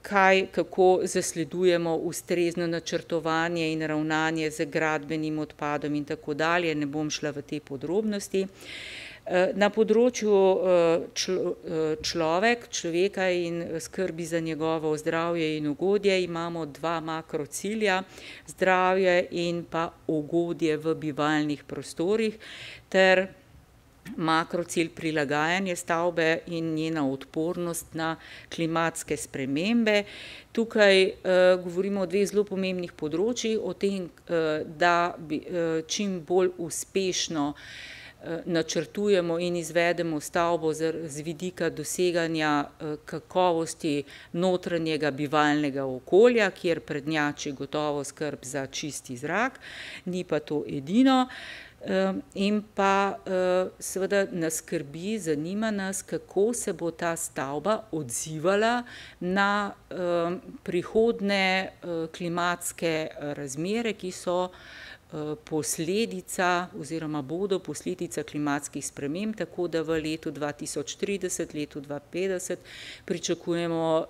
kako zasledujemo ustrezno načrtovanje in ravnanje z gradbenim odpadom in tako dalje, ne bom šla v te podrobnosti. Na področju človeka in skrbi za njegovo zdravje in ugodje imamo 2 makrocilja, zdravje in pa ugodje v bivalnih prostorih, ter makrocilj prilagajanje stavbe in njena odpornost na klimatske spremembe. Tukaj govorimo o 2 zelo pomembnih področjih, o tem, da čim bolj uspešno načrtujemo in izvedemo stavbo z vidika doseganja kakovosti notranjega bivalnega okolja, kjer prednjači gotovo skrb za čisti zrak, ni pa to edino. In pa seveda nas skrbi, zanima nas, kako se bo ta stavba odzivala na prihodnje klimatske razmere, ki so posledica oziroma bodo posledica klimatskih sprememb, tako da v letu 2030, letu 2050 pričakujemo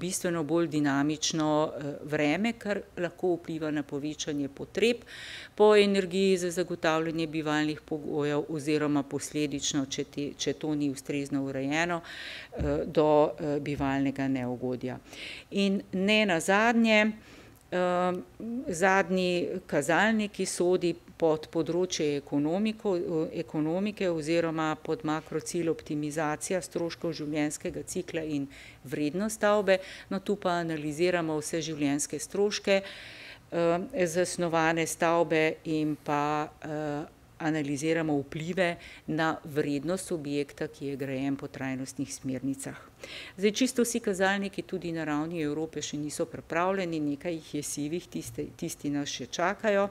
bistveno bolj dinamično vreme, kar lahko vpliva na povečanje potreb po energiji za zagotavljanje bivalnih pogojev oziroma posledično, če to ni ustrezno urejeno, do bivalnega neugodja. In ne nazadnje, zadnji kazalnik, ki sodi pod področje ekonomike oziroma pod makrocilj optimizacija stroškov življenjskega cikla in vrednost stavbe, no tu pa analiziramo vse življenjske stroške zasnovane stavbe in pa analiziramo vplive na vrednost objekta, ki je grajen po trajnostnih smernicah. Zdaj, čisto vsi kazalniki tudi na ravni Evrope še niso pripravljeni, nekaj jih je sivih, tisti nas še čakajo.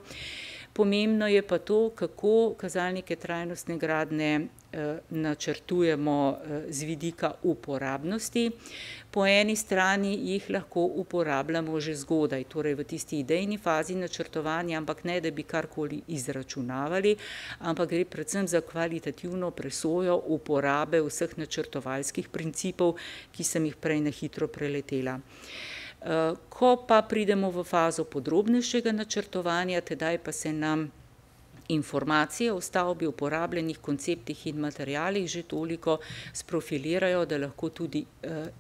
Pomembno je pa to, kako kazalnike trajnostne gradnje načrtujemo z vidika uporabnosti. Po eni strani jih lahko uporabljamo že zgodaj, torej v tisti idejni fazi načrtovanja, ampak ne, da bi karkoli izračunavali, ampak gre predvsem za kvalitativno presojo uporabe vseh načrtovalskih principov, ki sem jih prej na hitro preletela. Ko pa pridemo v fazo podrobnejšega načrtovanja, tedaj pa se nam informacije o stavbi, uporabljenih konceptih in materialih že toliko sprofilirajo, da lahko tudi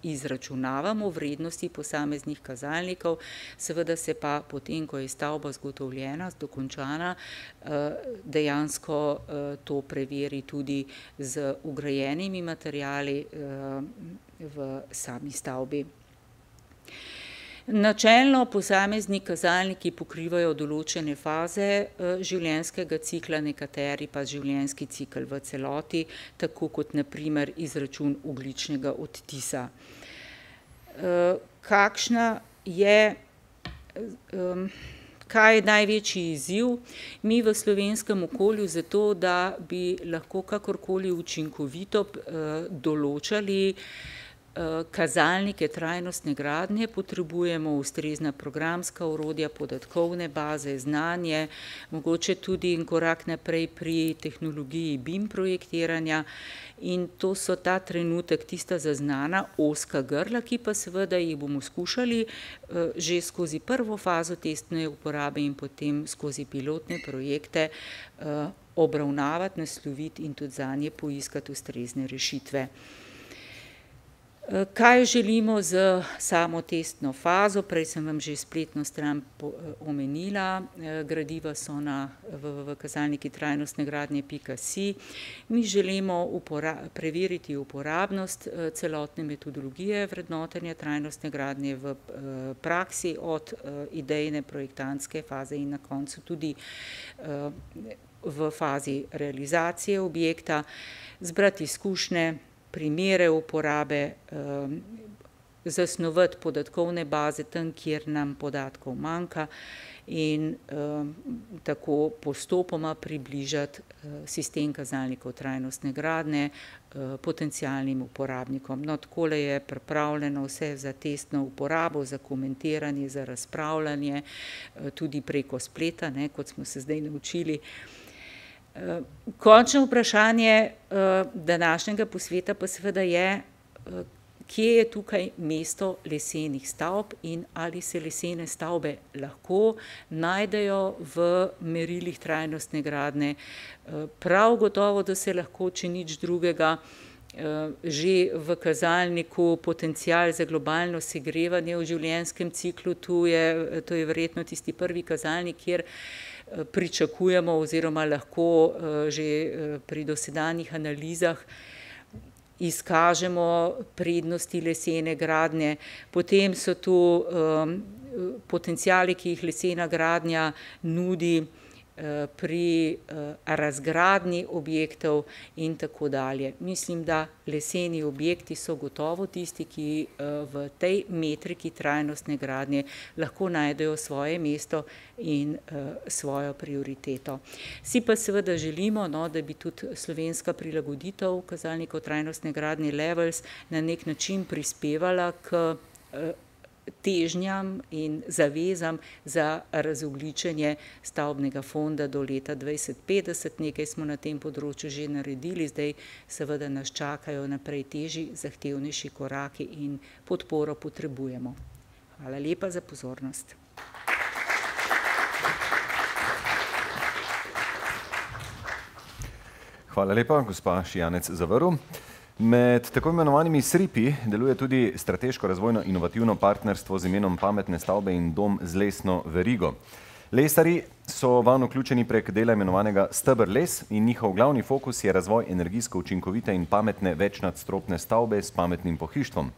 izračunavamo vrednosti posameznih kazalnikov, seveda se pa potem, ko je stavba zgotovljena, dokončana, dejansko to preveri tudi z vgrajenimi materiali v sami stavbi. Načelno posamezni kazalniki pokrivajo določene faze življenjskega cikla, nekateri pa življenjski cikel v celoti, tako kot na primer izračun ogljičnega odtisa. Kaj je največji izziv? Mi v slovenskem okolju zato, da bi lahko kakorkoli učinkovito določali kazalnike trajnostne gradnje potrebujemo ustrezna programska orodja, podatkovne baze, znanje, mogoče tudi en korak naprej pri tehnologiji BIM projektiranja in to so ta trenutek tista zaznana ozka grla, ki pa seveda jih bomo skušali že skozi prvo fazo testne uporabe in potem skozi pilotne projekte obravnavati, nasloviti in tudi zanje poiskati ustrezne rešitve. Kaj želimo z samo testno fazo? Prej sem vam že spletno stran omenila, gradiva so na kazalniki trajnostne gradnje.si. Mi želimo preveriti uporabnost celotne metodologije vrednotenja trajnostne gradnje v praksi od idejne projektantske faze in na koncu tudi v fazi realizacije objekta, zbrati izkušnje, primere uporabe, zasnovati podatkovne baze tam, kjer nam podatkov manjka in tako postopoma približati sistem kazalnikov trajnostne gradnje potencialnim uporabnikom. No, takole je pripravljeno vse za testno uporabo, za komentiranje, za razpravljanje, tudi preko spleta, kot smo se zdaj naučili. Končno vprašanje današnjega posveta pa seveda je, kje je tukaj mesto lesenih stavb in ali se lesene stavbe lahko najdejo v merilih trajnostne gradnje. Prav gotovo, da se lahko, če nič drugega, že v kazalniku potencial za globalno segrevanje v življenjskem ciklu, to je verjetno tisti prvi kazalnik, kjer pričakujemo oziroma lahko že pri dosedanjih analizah izkažemo prednosti lesene gradnje. Potem so tu potenciali, ki jih lesena gradnja nudi pri razgradnji objektov in tako dalje. Mislim, da leseni objekti so gotovo tisti, ki v tej metriki trajnostne gradnje lahko najdejo svoje mesto in svojo prioriteto. Si pa seveda želimo, da bi tudi slovenska prilagoditev kazalnikov trajnostne gradnje Levels na nek način prispevala k težnjam in zavezam za razogljičenje stavbnega fonda do leta 2050. Nekaj smo na tem področju že naredili, zdaj seveda nas čakajo naprej težji, zahtevnejši koraki in podporo potrebujemo. Hvala lepa za pozornost. Hvala lepa, gospa Šijanec Zavrl. Med tako imenovanimi SRIP-i deluje tudi strateško razvojno inovativno partnerstvo z imenom Pametne stavbe in dom z lesno verigo. Lesarji so vanj vključeni prek dela imenovanega Steber les in njihov glavni fokus je razvoj energijsko učinkovite in pametne večnadstropne stavbe s pametnim pohištvom.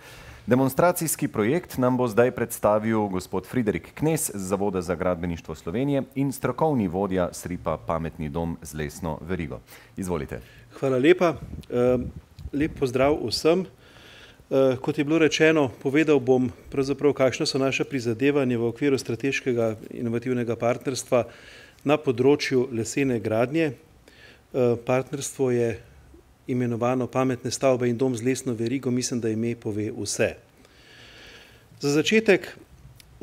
Demonstracijski projekt nam bo zdaj predstavil gospod Friderik Knez z Zavoda za gradbeništvo Slovenije in strokovni vodja SRIP-a Pametni dom z lesno verigo. Izvolite. Hvala lepa. Lep pozdrav vsem. Kot je bilo rečeno, povedal bom pravzaprav, kakšne so naše prizadevanje v okviru strateškega inovativnega partnerstva na področju lesene gradnje. Partnerstvo je imenovano Pametne stavbe in dom z lesno verigo, mislim, da ime pove vse. Za začetek,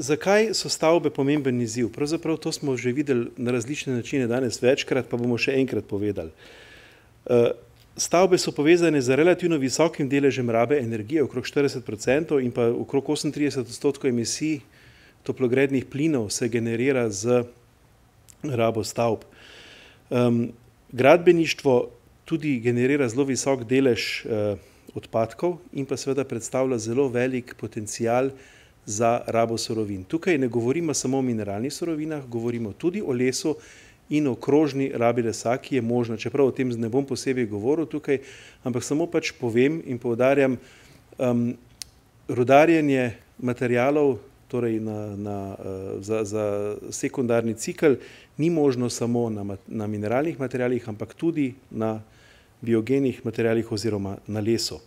zakaj so stavbe pomemben izziv? Pravzaprav to smo že videli na različne načine danes večkrat, pa bomo še enkrat povedali. Stavbe so povezane z relativno visokim deležem rabe energije, okrog 40% in pa okrog 38% emisij toplogrednih plinov se generira z rabo stavb. Gradbeništvo tudi generira zelo visok delež odpadkov in pa seveda predstavlja zelo velik potencial za rabo surovin. Tukaj ne govorimo samo o mineralnih surovinah, govorimo tudi o lesu in o krožni rabi lesa, ki je možna, čeprav o tem ne bom posebej govoril tukaj, ampak samo pač povem in poudarjam, rudarjenje materialov, torej za sekundarni cikel, ni možno samo na mineralnih materialih, ampak tudi na biogenih materialih oziroma na lesu.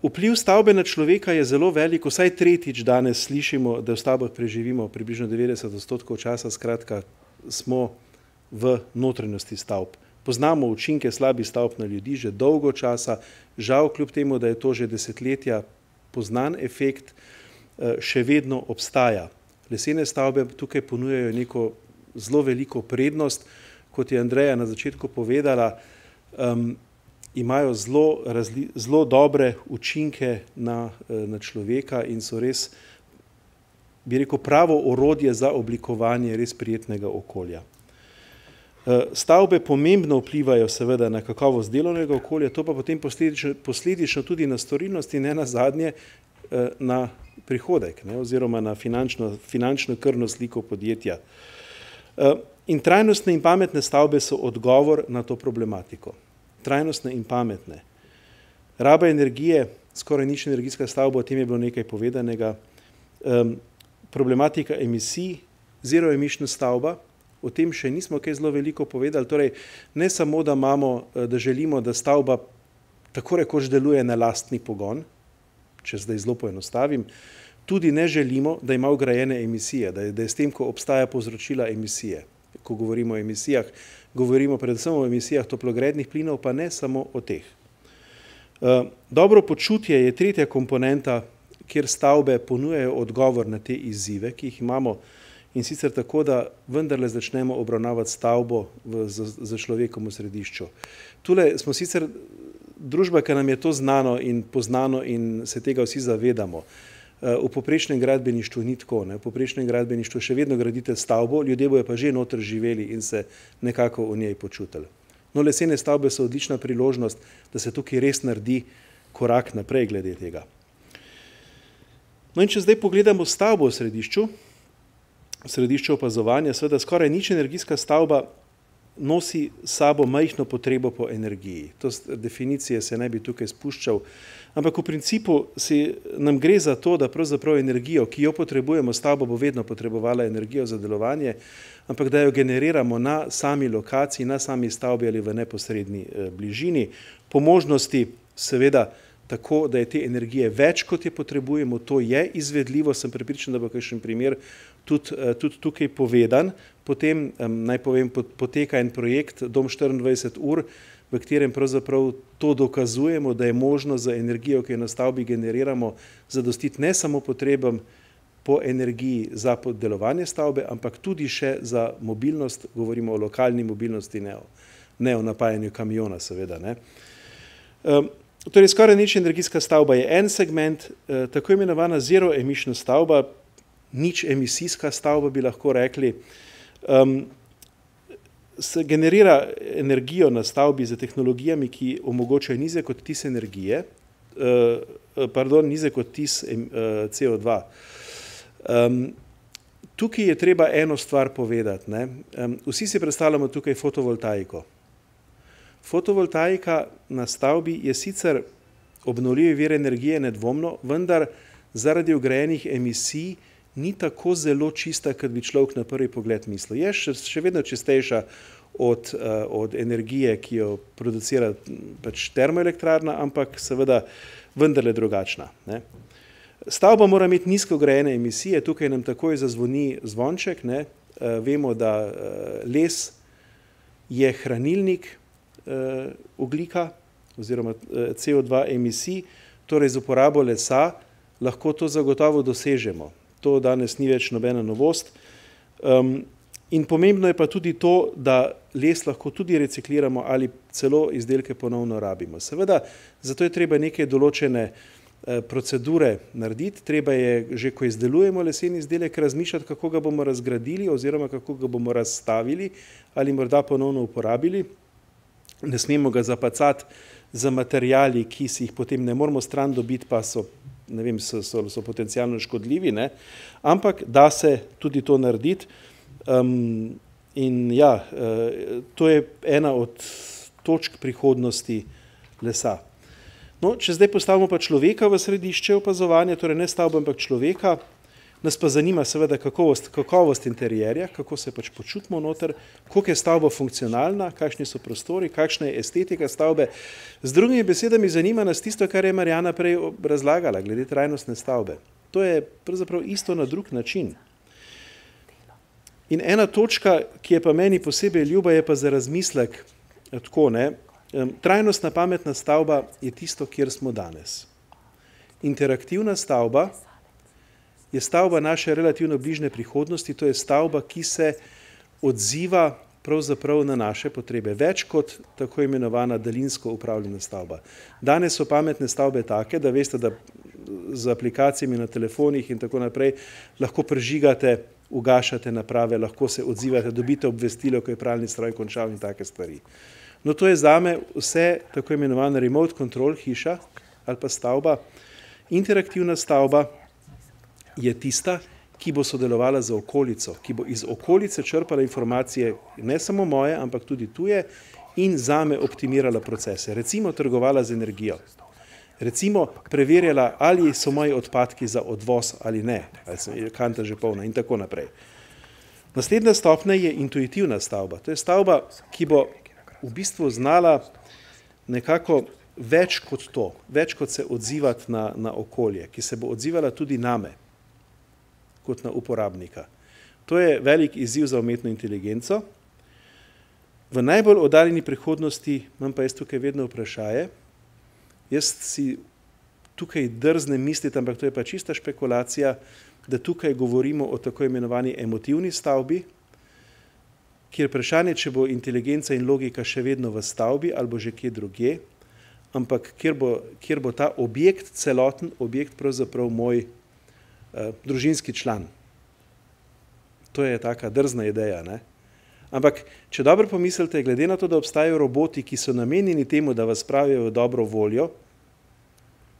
Vpliv stavbe na človeka je zelo velik, vsaj tretjič danes slišimo, da v stavbah preživimo približno 90% časa, skratka, smo v notranjosti stavb. Poznamo učinke slabih stavb na ljudi že dolgo časa, žal kljub temu, da je to že desetletja poznan efekt, še vedno obstaja. Lesene stavbe tukaj ponujajo neko zelo veliko prednost, kot je Andreja na začetku povedala, imajo zelo dobre učinke na človeka in so res, bi rekel, pravo orodje za oblikovanje res prijetnega okolja. Stavbe pomembno vplivajo seveda na kakovost delovnega okolja, to pa potem posledično tudi na storilnost in nenazadnje na prihodek, oziroma na finančno krvno sliko podjetja. In trajnostne in pametne stavbe so odgovor na to problematiko. Trajnostne in pametne. Raba energije, skoraj nič energijska stavba, o tem je bilo nekaj povedanega. Problematika emisij, zero emission stavba, o tem še nismo kaj zelo veliko povedali. Torej, ne samo, da želimo, da stavba tako rekoč deluje na lastni pogon, če zdaj zelo poenostavim, tudi ne želimo, da ima vgrajene emisije, da je s tem, ko obstaja, povzročila emisije. Ko govorimo o emisijah, govorimo predvsem o emisijah toplogrednih plinov, pa ne samo o teh. Dobro počutje je tretja komponenta, kjer stavbe ponujajo odgovor na te izzive, ki jih imamo, in sicer tako, da vendarle začnemo obravnavati stavbo za človekom v središču. Tule smo sicer družba, ki nam je to znano in poznano in se tega vsi zavedamo. V povprečnem gradbeništvu ni tako. V povprečnem gradbeništvu še vedno gradite stavbo, ljudje bojo pa že noter živeli in se nekako v njej počutili. No, lesene stavbe so odlična priložnost, da se tukaj res naredi korak naprej glede tega. No in če zdaj pogledamo stavbo v središču opazovanja, seveda skoraj nič energijska stavba nosi sabo majhno potrebo po energiji. To definicije se ne bi tukaj spuščal, ampak v principu nam gre za to, da pravzaprav energijo, ki jo potrebujemo, stavba bo vedno potrebovala energijo za delovanje, ampak da jo generiramo na sami lokaciji, na sami stavbi ali v neposredni bližini, po možnosti seveda tako, da je te energije več, kot je potrebujemo, to je izvedljivo, sem prepričan, da bo kakšen primer tudi tukaj povedan. Potem, naj povem, poteka en projekt Dom 24 ur, v katerem pravzaprav to dokazujemo, da je možno za energijo, ki jo na stavbi generiramo, zadostiti ne samo potrebam po energiji za delovanje stavbe, ampak tudi še za mobilnost, govorimo o lokalni mobilnosti, ne o napajanju kamiona, seveda. Torej, skoraj nič energijska stavba je en segment, tako imenovana zero emission stavba, nič emisijska stavba bi lahko rekli, se generira energijo na stavbi z tehnologijami, ki omogočajo nizek odtis energije, nizek odtis CO2. Tukaj je treba eno stvar povedati. Vsi si predstavljamo tukaj fotovoltaiko. Fotovoltaika na stavbi je sicer obnovljivi vir energije nedvomno, vendar zaradi vgrajenih emisij ni tako zelo čista, kot bi človek na prvi pogled mislil. Je še vedno čistejša od energije, ki jo producira termoelektrarna, ampak seveda vendarle drugačna. Stavba mora imeti nizko vgrajene emisije, tukaj nam takoj zazvoni zvonček. Vemo, da les je hranilnik ogljika oziroma CO2 emisij, torej z uporabo lesa lahko to zagotovo dosežemo. To danes ni več nobena novost. In pomembno je pa tudi to, da les lahko tudi recikliramo ali celo izdelke ponovno rabimo. Seveda, zato je treba neke določene procedure narediti, treba je, že ko izdelujemo lesen izdelek, razmišljati, kako ga bomo razgradili oziroma kako ga bomo razstavili ali morda ponovno uporabili. Ne smemo ga zapacati za materijali, ki si jih potem ne moramo stran dobiti, pa so potencialno škodljivi, ampak da se tudi to narediti. In ja, to je ena od točk prihodnosti lesa. No, če zdaj postavimo pa človeka v središče opazovanja, torej ne stavbo, ampak človeka, nas pa zanima seveda kakovost interierja, kako se pač počutimo noter, koliko je stavba funkcionalna, kakšni so prostori, kakšna je estetika stavbe. Z drugimi besedami zanima nas tisto, kar je Marjana prej razlagala, glede trajnostne stavbe. To je pravzaprav isto na drug način. In ena točka, ki je pa meni posebej ljuba, je pa za razmislek tako, ne, trajnostna pametna stavba je tisto, kjer smo danes. Interaktivna stavba je stavba naše relativno bližnje prihodnosti, to je stavba, ki se odziva pravzaprav na naše potrebe, več kot tako imenovana daljinsko upravljena stavba. Danes so pametne stavbe take, da veste, da z aplikacijami na telefonih in tako naprej lahko prežigate, ugašate naprave, lahko se odzivate, dobite obvestilo, ko je pralni stroj končal in take stvari. No, to je zame vse tako imenovana remote control hiša ali pa stavba. Interaktivna stavba je tista, ki bo sodelovala z okolico, ki bo iz okolice črpala informacije, ne samo moje, ampak tudi tuje in zame optimirala procese. Recimo trgovala z energijo. Recimo preverjala, ali so moji odpadki za odvoz ali ne, ali je kanta že polna in tako naprej. Naslednja stopnja je intuitivna stavba. To je stavba, ki bo v bistvu znala nekako več kot to, več kot se odzivati na okolje, ki se bo odzivala tudi name, kot na uporabnika. To je velik izziv za umetno inteligenco. V najbolj oddaljeni prihodnosti imam pa jaz tukaj vedno vprašanje. Jaz si tukaj drznem misliti, ampak to je pa čista špekulacija, da tukaj govorimo o tako imenovani emotivni stavbi, kjer vprašanje, če bo inteligenca in logika še vedno v stavbi ali bo že kje drugje, ampak kjer bo ta objekt, celoten objekt pravzaprav moj družinski član. To je taka drzna ideja, ne? Ampak, če dobro pomislite, glede na to, da obstajajo roboti, ki so namenjeni temu, da vas spravijo v dobro voljo,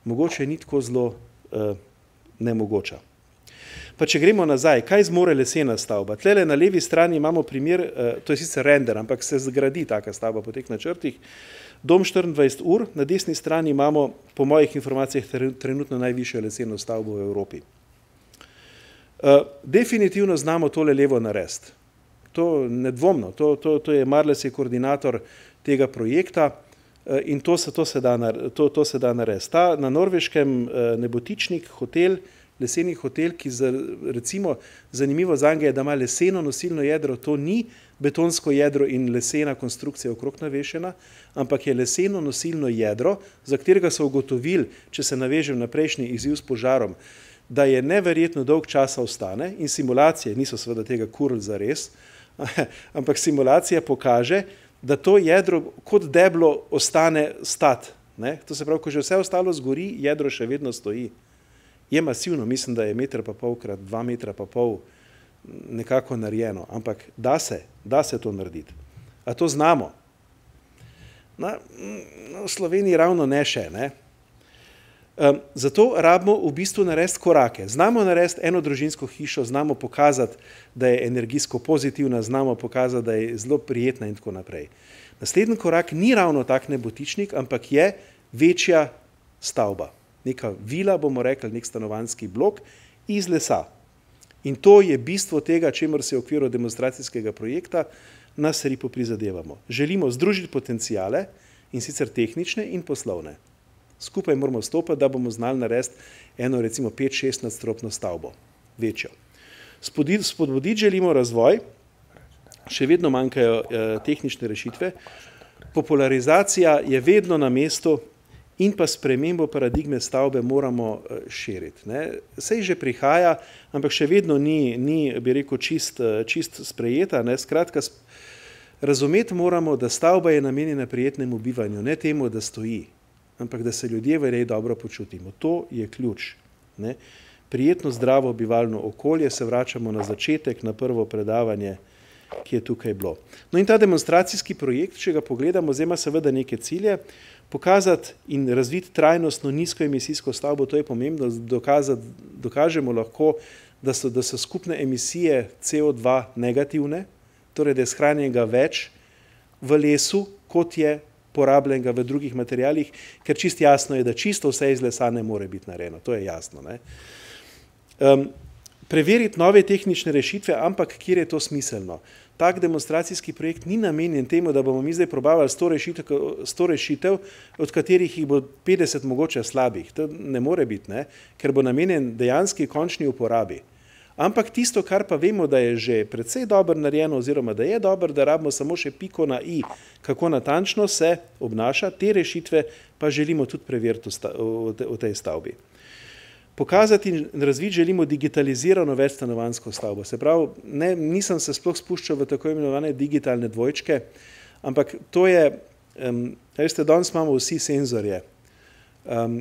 mogoče ni tako zelo nemogoča. Pa če gremo nazaj, kaj zmore lesena stavba? Tlele na levi strani imamo primer, to je sicer render, ampak se zgradi taka stavba po teh načrtih. Dom 24 ur, na desni strani imamo, po mojih informacijah, trenutno najvišjo leseno stavbo v Evropi. Definitivno znamo tole levo narediti. To nedvomno, to je Marles je koordinator tega projekta in to se da narediti. Ta na Norveškem nebotičnik, hotel, leseni hotel, ki recimo zanimivo zanj je, da ima leseno nosilno jedro, to ni betonsko jedro in lesena konstrukcija okrog navešena, ampak je leseno nosilno jedro, za katerega so ugotovili, če se navežem na prejšnji izziv s požarom, da je neverjetno dolg časa ostane in simulacije niso seveda tega kurili zares, ampak simulacija pokaže, da to jedro kot deblo ostane stat. Ne? To se pravi, ko že vse ostalo zgori, jedro še vedno stoji. Je masivno, mislim, da je 1,5 m krat 2,5 metra nekako narejeno, ampak da se to narediti. A to znamo? V Sloveniji ravno ne še, ne? Zato rabimo v bistvu narediti korake. Znamo narediti eno družinsko hišo, znamo pokazati, da je energijsko pozitivna, znamo pokazati, da je zelo prijetna in tako naprej. Naslednji korak ni ravno tak nebotičnik, ampak je večja stavba. Neka vila, bomo rekli, nek stanovanjski blok iz lesa. In to je bistvo tega, čemer se v okviru demonstracijskega projekta na SRIP-u prizadevamo. Želimo združiti potencijale, in sicer tehnične in poslovne. Skupaj moramo stopiti, da bomo znali narediti eno recimo 5-6 nadstropno stavbo, večjo. Spodbuditi želimo razvoj, še vedno manjkajo tehnične rešitve, popularizacija je vedno na mestu in pa spremembo paradigme stavbe moramo širiti. Sej že prihaja, ampak še vedno ni bi rekel, čist sprejeta. Skratka, razumeti moramo, da stavba je namenjena prijetnemu bivanju, ne temu, da stoji, ampak da se ljudje v njej dobro počutimo. To je ključ. Prijetno, zdravo bivalno okolje, se vračamo na začetek, na prvo predavanje, ki je tukaj bilo. No in ta demonstracijski projekt, če ga pogledamo, zdaj ima seveda neke cilje, pokazati in razviti trajnostno nizkoemisijsko stavbo, to je pomembno, dokažemo lahko, da so skupne emisije CO2 negativne, torej da je shranjenega več v lesu, kot je porabljenega v drugih materialih, ker čisto jasno je, da čisto vse iz lesa ne more biti narejeno, to je jasno. Preveriti nove tehnične rešitve, ampak kjer je to smiselno. Tak demonstracijski projekt ni namenjen temu, da bomo mi zdaj probavali 100 rešitev, od katerih jih bo 50 mogoče slabih. To ne more biti, ker bo namenjen dejanski končni uporabi. Ampak tisto, kar pa vemo, da je že precej dobro narejeno oziroma da je dobro, da rabimo samo še piko na i, kako natančno se obnaša, te rešitve pa želimo tudi preveriti v tej stavbi. Pokazati in razviti želimo digitalizirano večstanovanjsko stavbo. Se pravi, nisem se sploh spuščal v tako imenovane digitalne dvojčke, ampak to je, veste, danes imamo vsi senzorje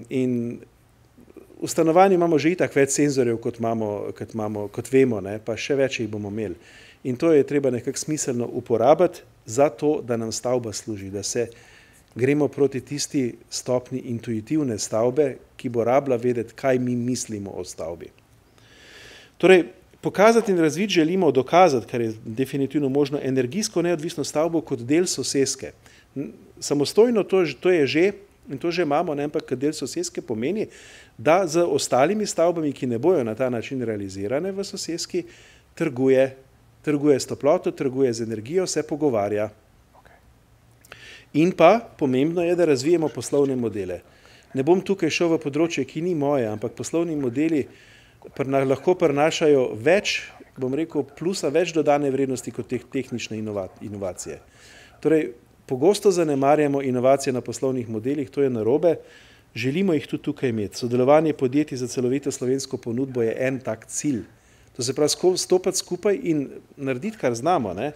in v stanovanju imamo že itak več senzorjev, kot vemo, ne, pa še več jih bomo imeli. In to je treba nekako smiselno uporabiti za to, da nam stavba služi, da se gremo proti tisti stopni intuitivne stavbe, ki bo rabila vedeti, kaj mi mislimo o stavbi. Torej, pokazati in razviti želimo dokazati, kar je definitivno možno, energijsko neodvisno stavbo kot del soseske. Samostojno to je že, in to že imamo, ne, ampak del soseske pomeni, da z ostalimi stavbami, ki ne bojo na ta način realizirane v soseski, trguje s toploto, trguje z energijo, se pogovarja. In pa pomembno je, da razvijemo poslovne modele. Ne bom tukaj šel v področje, ki ni moje, ampak poslovni modeli lahko prinašajo več, bom rekel, plusa, več dodane vrednosti kot tehnične inovacije. Torej, pogosto zanemarjamo inovacije na poslovnih modelih, to je narobe, želimo jih tudi tukaj imeti. Sodelovanje podjetij za celovito slovensko ponudbo je en tak cilj. To se pravi stopati skupaj in narediti, kar znamo, ne?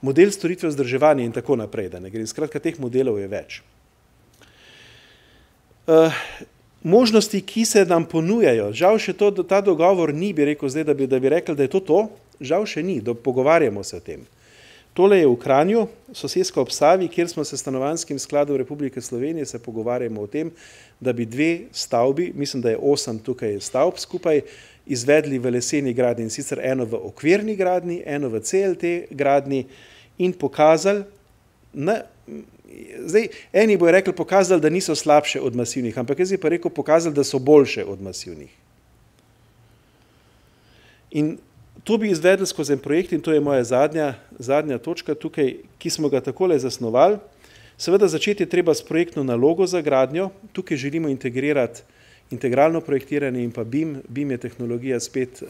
Model storitve vzdrževanja in tako naprej, da ne gre. Skratka, teh modelov je več. Možnosti, ki se nam ponujajo, žal še ta dogovor ni, bi rekel zdaj, da bi rekli, da je to, žal še ni, pogovarjamo se o tem. Tole je v Kranju, soseska ob Savi, kjer smo se Stanovanjskim skladom Republike Slovenije se pogovarjamo o tem, da bi 2 stavbi, mislim, da je 8 tukaj stavb skupaj, izvedli v leseni gradnji, in sicer eno v okvirni gradnji, eno v CLT gradnji in pokazali, zdaj, eni bojo rekli, pokazali, da niso slabše od masivnih, ampak jaz bi pa rekel, pokazali, da so boljše od masivnih. In to bi izvedli skozi en projekt in to je moja zadnja točka tukaj, ki smo ga takole zasnovali. Seveda začeti je treba s projektno nalogo za gradnjo, tukaj želimo integrirati integralno projektiranje in pa BIM. BIM je tehnologija spet,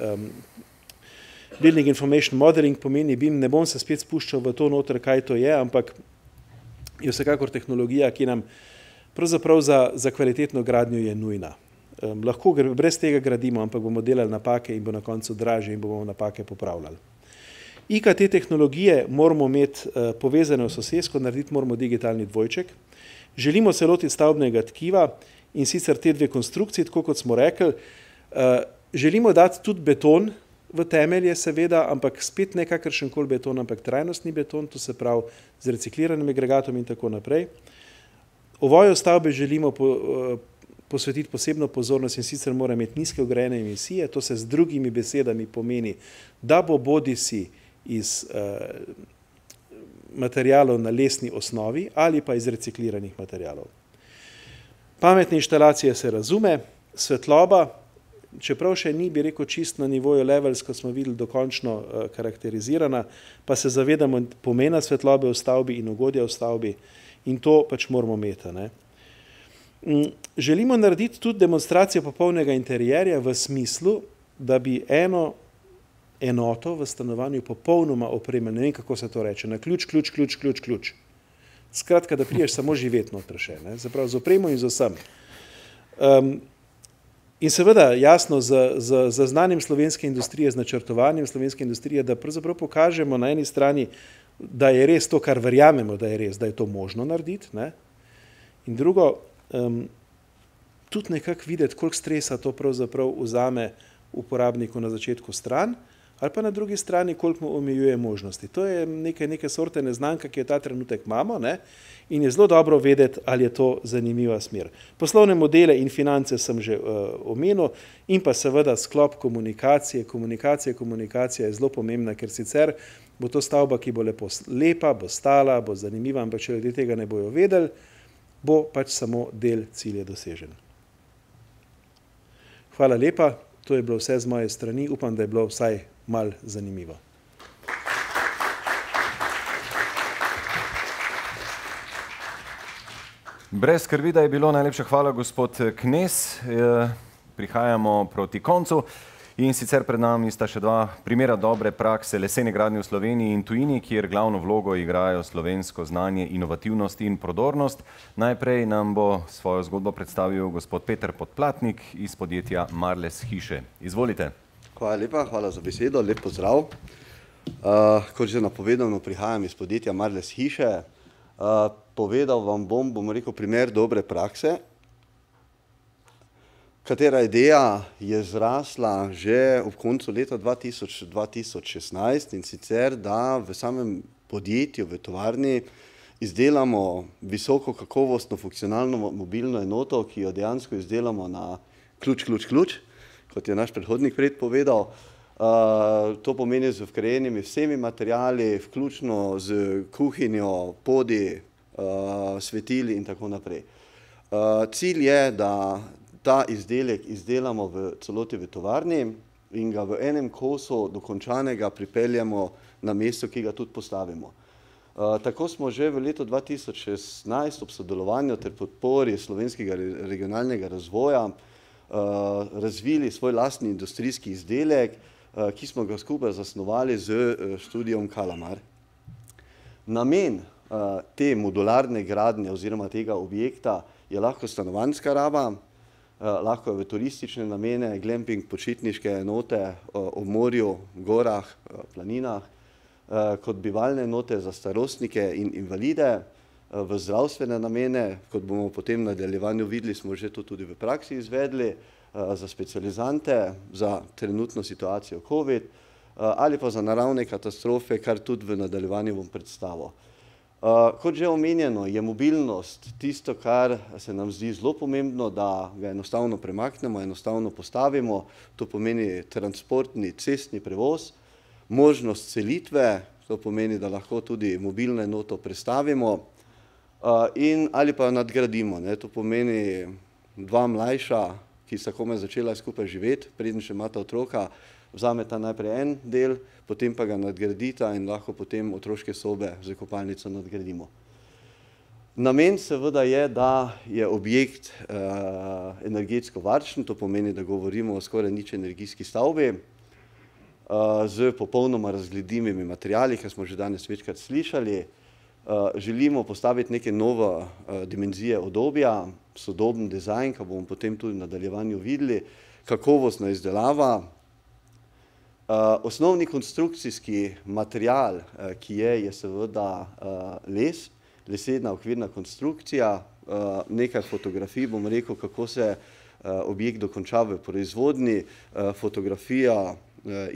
Building Information Modeling pomeni BIM, ne bom se spet spuščal v to noter, kaj to je, ampak je vsekakor tehnologija, ki nam pravzaprav za kvalitetno gradnjo je nujna. Lahko brez tega gradimo, ampak bomo delali napake in bo na koncu dražje in bomo napake popravljali. IKT tehnologije moramo imeti povezane v sosesko, narediti moramo digitalni dvojček. Želimo se lotiti stavbnega tkiva in sicer te 2 konstrukcije, tako kot smo rekli. Želimo dati tudi beton v temelje, seveda, ampak spet ne kakršenkoli beton, ampak trajnostni beton, to se pravi z recikliranim agregatom in tako naprej. Ovoju stavbe želimo posvetiti posebno pozornost in sicer mora imeti nizke vgrajene emisije, to se z drugimi besedami pomeni, da bo bodisi iz materialov na lesni osnovi ali pa iz recikliranih materialov. Pametne inštalacije se razume, svetloba, čeprav še ni, bi rekel, čist na nivoju levels, ko smo videli dokončno karakterizirana, pa se zavedamo pomena svetlobe v stavbi in ugodja v stavbi in to pač moramo imeti, ne. Želimo narediti tudi demonstracijo popolnega interierja v smislu, da bi eno enoto v stanovanju popolnoma opremili, ne vem, kako se to reče, na ključ. Skratka, da priješ samo živeti noter še, ne, zaprav z opremo in z vsem. In seveda, jasno, z znanjem slovenske industrije, z načrtovanjem slovenske industrije, da pravzaprav pokažemo na eni strani, da je res to, kar verjamemo, da je res, da je to možno narediti, ne, in drugo, tudi nekako videti, koliko stresa to pravzaprav vzame uporabniku na začetku stran, ali pa na drugi strani, koliko mu omejuje možnosti. To je neke sorte neznanka, ki jo ta trenutek imamo, ne? In je zelo dobro vedeti, ali je to zanimiva smer. Poslovne modele in finance sem že omenil in pa seveda sklop komunikacije. Komunikacija je zelo pomembna, ker sicer bo to stavba, ki bo lepa, bo stala, bo zanimiva, ampak če ljudje tega ne bojo vedeli, bo pač samo del cilja dosežen. Hvala lepa, to je bilo vse z moje strani, upam, da je bilo vsaj malo zanimivo. Brez skrbi, da je bilo, najlepša hvala, gospod Knez. Prihajamo proti koncu In sicer pred nami sta še dva primera dobre prakse lesene gradnje v Sloveniji in tujini, kjer glavno vlogo igrajo slovensko znanje, inovativnost in prodornost. Najprej nam bo svojo zgodbo predstavil gospod Peter Podplatnik iz podjetja Marles Hiše. Izvolite. Hvala lepa, hvala za besedo, lep pozdrav. Kot že napovedano, prihajam iz podjetja Marles Hiše. Povedal vam bom rekel, primer dobre prakse, katera ideja je zrasla že ob koncu leta 2016, in sicer, da v samem podjetju, v tovarni, izdelamo visoko kakovostno funkcionalno mobilno enoto, ki jo dejansko izdelamo na ključ, kot je naš predhodnik predpovedal. To pomeni z vgrajenimi vsemi materiali, vključno z kuhinjo, podi, svetili in tako naprej. Cilj je, da ta izdelek izdelamo v celoti v tovarni in ga v enem kosu dokončanega pripeljemo na mesto, ki ga tudi postavimo. Tako smo že v letu 2016 ob sodelovanju ter podpori slovenskega regionalnega razvoja razvili svoj lastni industrijski izdelek, ki smo ga skupaj zasnovali z študijom Kalamar. Namen te modularne gradnje oziroma tega objekta je lahko stanovanjska raba, lahko je v turistične namene, glamping, počitniške enote ob morju, gorah, planinah, kot bivalne enote za starostnike in invalide, v zdravstvene namene, kot bomo potem v nadaljevanju videli, smo že to tudi v praksi izvedli, za specializante, za trenutno situacijo COVID ali pa za naravne katastrofe, kar tudi v nadaljevanju bom predstavil. Kot že omenjeno, je mobilnost tisto, kar se nam zdi zelo pomembno, da ga enostavno premaknemo, enostavno postavimo. To pomeni transportni cestni prevoz, možnost selitve, to pomeni, da lahko tudi mobilno enoto prestavimo in ali pa nadgradimo. To pomeni dva mlajša, ki sta komaj začela skupaj živeti, preden še imata otroka, vzameta najprej en del, potem pa ga nadgradita in lahko potem otroške sobe z kopalnico nadgradimo. Namen seveda je, da je objekt energetsko varčen, to pomeni, da govorimo o skoraj nič energijski stavbi, z popolnoma razgledljivimi materiali, ki smo že danes večkrat slišali. Želimo postaviti neke nove dimenzije udobja, sodoben dizajn, ki bomo potem tudi v nadaljevanju videli, kakovostna izdelava. Osnovni konstrukcijski material, ki je seveda les, lesena okvirna konstrukcija, nekaj fotografij, bom rekel, kako se objekt dokonča v proizvodnji, fotografija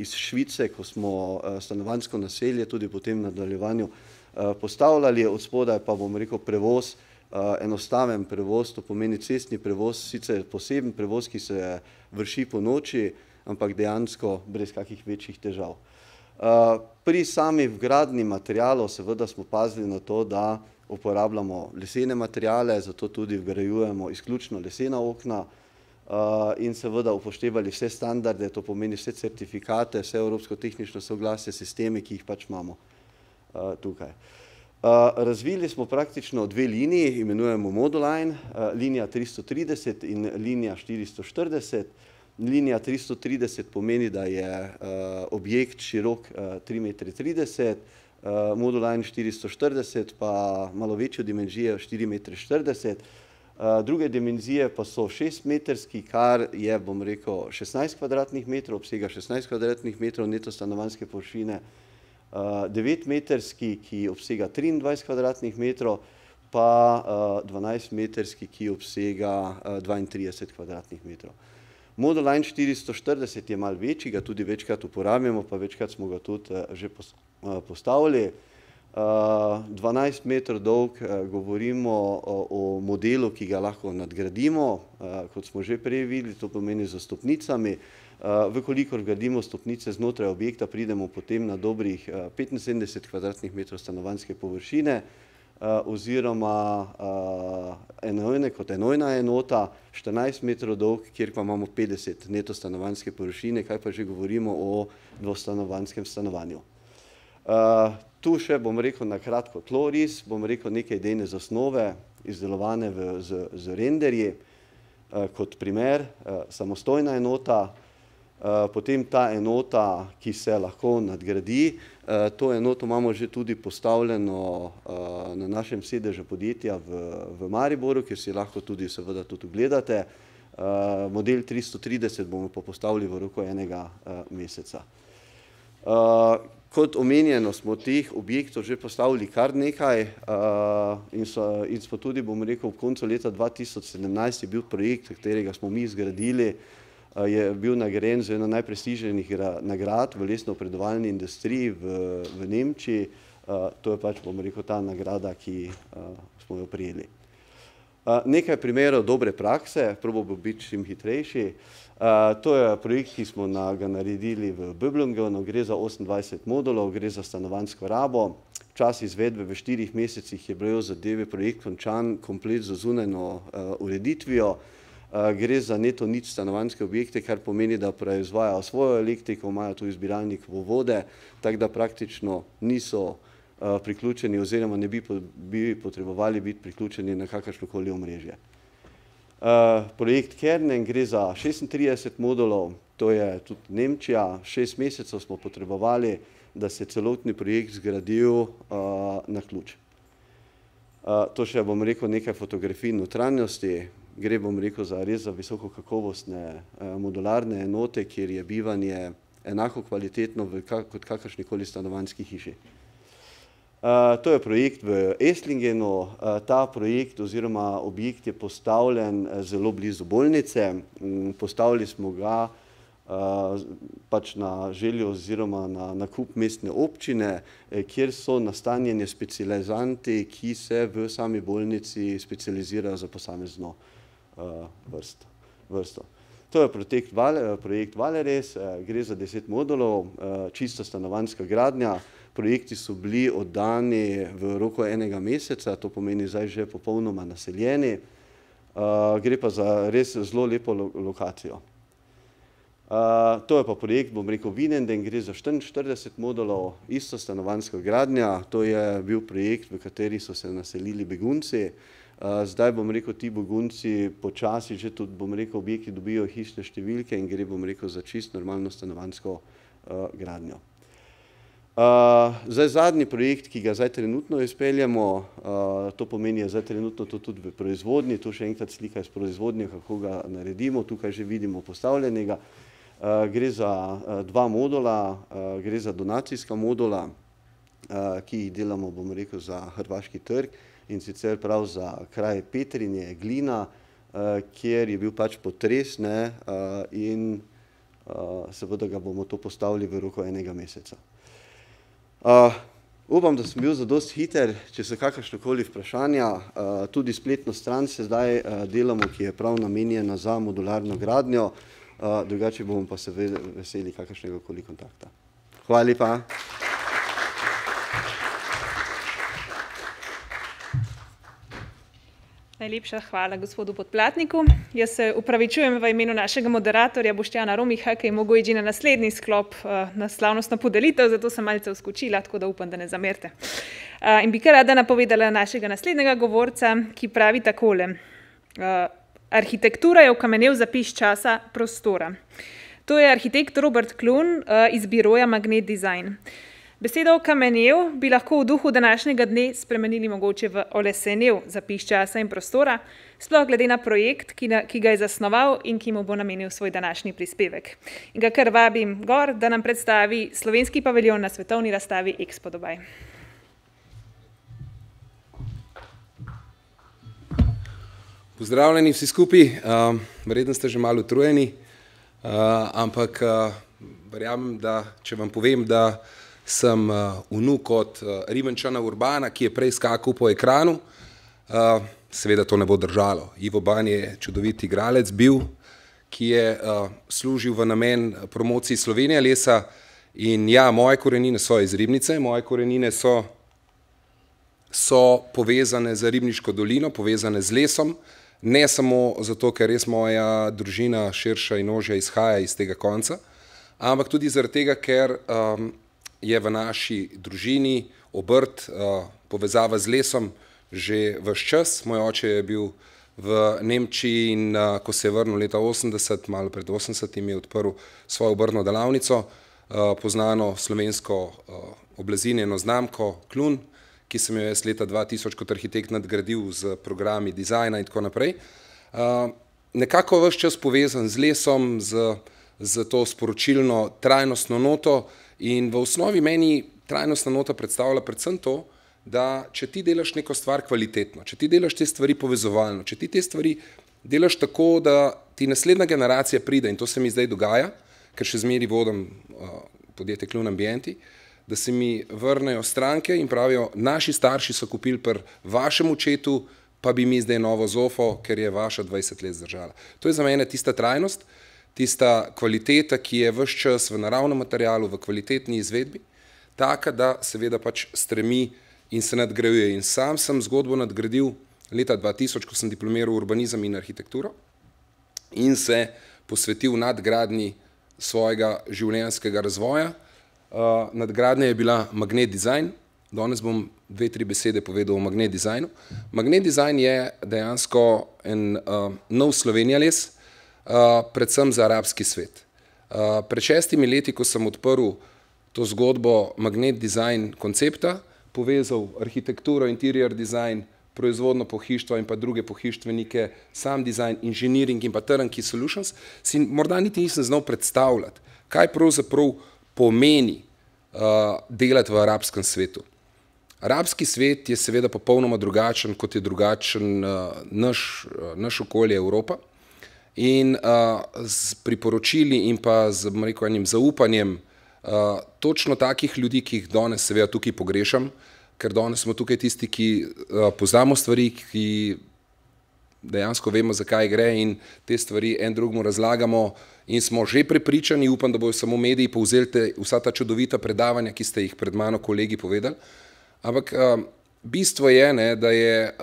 iz Švice, ko smo stanovanjsko naselje tudi potem v nadaljevanju postavljali, od spodaj pa bom rekel prevoz, enostaven prevoz, to pomeni cestni prevoz, sicer poseben prevoz, ki se vrši po noči, ampak dejansko brez kakih večjih težav. Pri sami vgradnji materialov seveda smo pazili na to, da uporabljamo lesene materiale, zato tudi vgrajujemo izključno lesena okna in seveda upoštevali vse standarde, to pomeni vse certifikate, vse evropsko tehnično soglasje, sisteme, ki jih pač imamo tukaj. Razvili smo praktično dve liniji, imenujemo Moduline, linija 330 in linija 440. Linija 330 pomeni, da je objekt širok 3,30 m, Moduline 440 pa malo večjo dimenzijo 4,40 m. Druge dimenzije pa so 6-metrski, kar je, bom rekel, 16 kvadratnih metrov, obsega 16 kvadratnih metrov neto stanovanjske površine, 9-metrski, ki obsega 23 kvadratnih metrov, pa 12-metrski, ki obsega 32 kvadratnih metrov. Moduline 440 je malo večji, ga tudi večkrat uporabljamo, pa večkrat smo ga tudi že postavili. 12 metrov dolg, govorimo o modelu, ki ga lahko nadgradimo, kot smo že prej videli, to pomeni z stopnicami. Vkolikor vgradimo stopnice znotraj objekta, pridemo potem na dobrih 75 kvadratnih metrov stanovanjske površine, oziroma kot enojna enota, 14 metrov dolg, kjer pa imamo 50 neto stanovanjske površine, kaj pa že govorimo o dvostanovanjskem stanovanju. Tu še bom rekel na kratko tloris, bom rekel neke idejne zasnove, izdelovane z renderji, kot primer, samostojna enota, potem ta enota, ki se lahko nadgradi, to enoto imamo že tudi postavljeno na našem sedežu podjetja v Mariboru, kjer si lahko tudi seveda tudi ogledate. Model 330 bomo pa postavili v roku enega meseca. Kot omenjeno smo teh objektov že postavili kar nekaj in smo tudi, bom rekel, v koncu leta 2017 je bil projekt, katerega smo mi zgradili, je bil nagrajen z eno najprestižnejših nagrad v lesno-predelovalni industriji v Nemčiji. To je pač, bom rekel, ta nagrada, ki smo jo prijeli. Nekaj primerov dobre prakse, probal bom biti čim hitrejši. To je projekt, ki smo ga naredili v Böblingenu, gre za 28 modulov, gre za stanovanjsko rabo. Čas izvedbe v 4 mesecih je bil zadeve projekt končan komplet z zunajno ureditvijo. Gre za neto nič stanovanjske objekte, kar pomeni, da proizvajajo svojo elektriko, imajo tudi zbiralnik vode, tako da praktično niso priključeni oziroma ne bi potrebovali biti priključeni na kakršnokoli omrežje. Projekt Kernen gre za 36 modulov, to je tudi Nemčija, 6 mesecev smo potrebovali, da se celotni projekt zgradil na ključ. To še bom rekel nekaj fotografij notranjosti, gre bom rekel za res za visoko kakovostne modularne enote, kjer je bivanje enako kvalitetno kot kakršnikoli stanovanjski hiši. To je projekt v Esslingenu, ta projekt oziroma objekt je postavljen zelo blizu bolnice, postavili smo ga pač na željo oziroma na nakup mestne občine, kjer so nastanjeni specializanti, ki se v sami bolnici specializirajo za posamezno vrsto. To je projekt Valeres, gre za 10 modulov, čisto stanovanjska gradnja. Projekti so bili oddani v roku enega meseca, to pomeni zdaj že popolnoma naseljeni. Gre pa za res zelo lepo lokacijo. To je pa projekt, bom rekel, Vinenden, gre za 44 modulov, isto stanovanjska gradnja. To je bil projekt, v kateri so se naselili begunci. Zdaj, bom rekel, ti begunci počasi že tudi, bom rekel, objekti dobijo hišne številke in gre, bom rekel, za čisto normalno stanovanjsko gradnjo. Zdaj zadnji projekt, ki ga zdaj trenutno izpeljamo, to pomeni, je zdaj trenutno to tudi v proizvodnji, tu še enkrat slika iz proizvodnje, kako ga naredimo, tukaj že vidimo postavljenega. Gre za 2 modula, gre za donacijska modula, ki jih delamo, bom rekel, za hrvaški trg in sicer prav za kraj Petrinje, Glina, kjer je bil pač potres in seveda ga bomo to postavili v roku enega meseca. Upam, da sem bil zadosti hiter, če so kakršnokoli vprašanja, tudi spletno stran se zdaj delamo, ki je prav namenjena za modularno gradnjo, drugače bomo pa se veseli kakršnega koli kontakta. Hvala lepa. Najlepša hvala gospodu podplatniku. Jaz se upravičujem v imenu našega moderatorja Boštjana Romiha, ki je mogel iti na naslednji sklop na slavnostno podelitev, zato sem malce vskočila, tako da upam, da ne zamerte. In bi kar rada napovedala našega naslednjega govorca, ki pravi takole. Arhitektura je okamenel zapis časa prostora. To je arhitekt Robert Klun iz biroja Magnet Design. Besedo okamenel bi lahko v duhu današnjega dne spremenili mogoče v olesenel zapis časa in prostora, sploh glede na projekt, ki ga je zasnoval in ki mu bo namenil svoj današnji prispevek. In ga kar vabim gor, da nam predstavi slovenski paviljon na svetovni razstavi Expo Dubai. Pozdravljeni vsi skupaj, verjetno ste že malo utrujeni, ampak verjamem, da če vam povem, da sem vnuk od Ribenčana Urbana, ki je prej skakal po ekranu, seveda to ne bo držalo. Ivo Ban je čudovit igralec bil, ki je služil v namen promociji Slovenije lesa in ja, moje korenine so iz Ribnice, moje korenine so povezane z Ribniško dolino, povezane z lesom, ne samo zato, ker res moja družina širša in ožja izhaja iz tega konca, ampak tudi zaradi tega, ker je v naši družini obrt, povezava z lesom že ves čas. Moj oče je bil v Nemčiji in ko se je vrnil leta 80, malo pred 80, je odprl svojo obrtno delavnico, poznano slovensko oblazinjeno znamko Klun, ki sem jo jaz leta 2000 kot arhitekt nadgradil z programi dizajna in tako naprej. Nekako ves čas povezan z lesom, z to sporočilno trajnostno noto in v osnovi meni trajnostna nota predstavlja predvsem to, da če ti delaš neko stvar kvalitetno, če ti delaš te stvari povezovalno, če ti te stvari delaš tako, da ti naslednja generacija pride, in to se mi zdaj dogaja, ker še zmeri vodim podjetje Klun Ambienti, da se mi vrnejo stranke in pravijo, naši starši so kupili pri vašem očetu, pa bi mi zdaj novo zofo, ker je vaša 20 let zdržala. To je za mene tista trajnost, tista kvaliteta, ki je ves čas v naravnem materialu, v kvalitetni izvedbi, taka, da seveda pač stremi in se nadgrajuje. In sam sem zgodbo nadgradil leta 2000, ko sem diplomiral urbanizem in arhitekturo in se posvetil nadgradnji svojega življenjskega razvoja. Nadgradnja je bila Magnet Design. Danes bom 2-3 besede povedal o Magnet Designu. Magnet Design je dejansko en nov Slovenija les, predvsem za arabski svet. Pred 6 leti, ko sem odprl to zgodbo Magnet Design koncepta, povezal arhitekturo, interior design, proizvodno pohištvo in pa druge pohištvenike, sam design, inženiring in pa turnkey solutions, si morda niti nisem znal predstavljati, kaj pravzaprav pomeni delati v arabskem svetu. Arabski svet je seveda popolnoma drugačen, kot je drugačen naš okolje Evropa. In s priporočili in pa z enim zaupanjem točno takih ljudi, ki jih danes seveda tukaj pogrešam, ker danes smo tukaj tisti, ki poznamo stvari, ki dejansko vemo, zakaj gre in te stvari en drugemu razlagamo in smo že prepričani, upam, da bojo samo mediji povzeli vsa ta čudovita predavanja, ki ste jih pred mano kolegi povedali. Ampak bistvo je, da je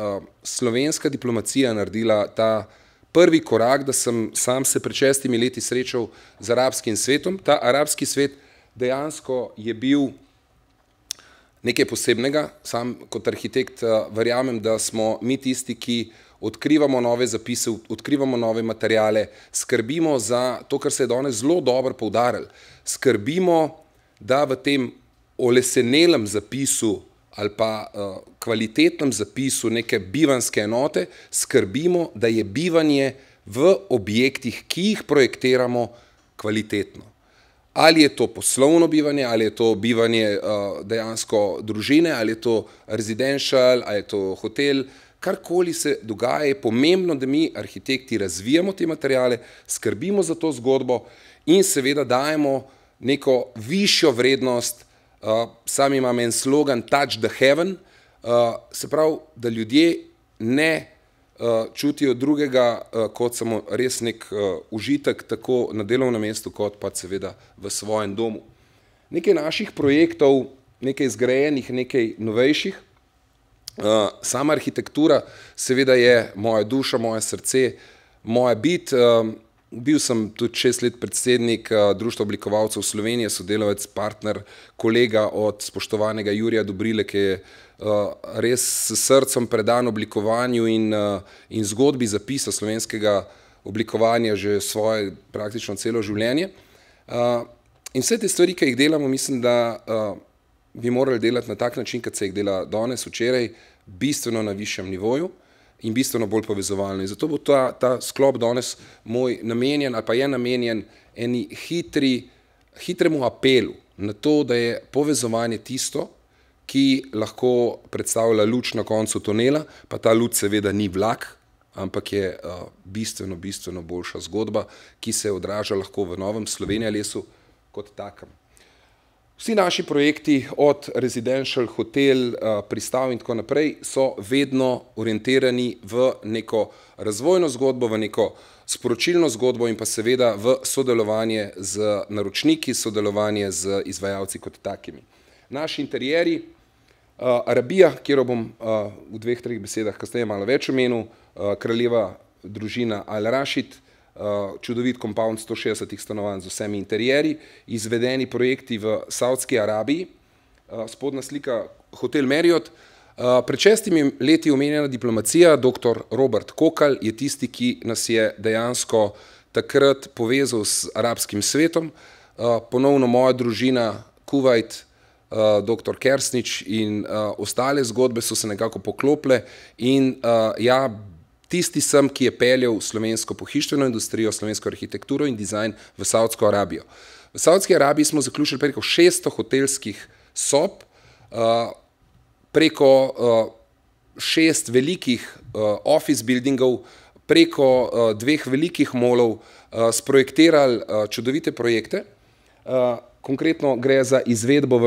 slovenska diplomacija naredila ta prvi korak, da sem sam se pred 6 leti srečal z arabskim svetom. Ta arabski svet dejansko je bil nekaj posebnega. Sam kot arhitekt verjamem, da smo mi tisti, ki odkrivamo nove zapise, odkrivamo nove materijale, skrbimo za to, kar se je danes zelo dobro poudarili. Skrbimo, da v tem olesenelem zapisu ali pa kvalitetnem zapisu neke bivanske enote skrbimo, da je bivanje v objektih, ki jih projektiramo, kvalitetno. Ali je to poslovno bivanje, ali je to bivanje dejansko družine, ali je to residential, ali je to hotel, karkoli se dogaja, je pomembno, da mi arhitekti razvijamo te materijale, skrbimo za to zgodbo in seveda dajemo neko višjo vrednost. Sam imam en slogan Touch the Heaven, se pravi, da ljudje ne čutijo drugega kot samo res nek užitek tako na delovnem mestu, kot pa seveda v svojem domu. Nekaj naših projektov, nekaj zgrajenih, nekaj novejših. Sama arhitektura seveda je moja duša, moje srce, moja bit. Bil sem tudi 6 let predsednik Društva oblikovalcev Slovenije, sodelavec, partner, kolega od spoštovanega Jurija Dobrile, ki je res s srcem predan oblikovanju in zgodbi zapisa slovenskega oblikovanja že svoje praktično celo življenje. In vse te stvari, ki jih delamo, mislim, da bi morali delati na tak način, kot se jih dela danes, včeraj, bistveno na višjem nivoju in bistveno bolj povezovalno. In zato bo ta sklop danes moj namenjen ali pa je namenjen eni hitremu apelu na to, da je povezovanje tisto, ki lahko predstavlja luč na koncu tunela, pa ta luč seveda ni vlak, ampak je bistveno boljša zgodba, ki se odraža lahko v novem Slovenija lesu kot takem. Vsi naši projekti, od residential, hotel, pristav in tako naprej, so vedno orientirani v neko razvojno zgodbo, v neko sporočilno zgodbo in pa seveda v sodelovanje z naročniki, sodelovanje z izvajalci kot takimi. Naši interjeri, Arabija, kjer bom v 2-3 besedah kasneje malo več omenil, kraljeva družina Al Rashid, čudovit compound 160 stanovanj z vsemi interjeri, izvedeni projekti v Saudski Arabiji, spodnja slika Hotel Marriott, Pred 6 leti omenjena diplomacija, dr. Robert Kokal je tisti, ki nas je dejansko takrat povezal s arabskim svetom. Ponovno moja družina, Kuvajt, dr. Kersnič in ostale zgodbe so se nekako poklopile in ja, tisti sem, ki je peljal slovensko pohištveno industrijo, slovensko arhitekturo in dizajn v Saudsko Arabijo. V Saudski Arabiji smo zaključili preko 600 hotelskih sob, preko 6 velikih office buildingov, preko 2 velikih molov, sprojektirali čudovite projekte. Konkretno gre za izvedbo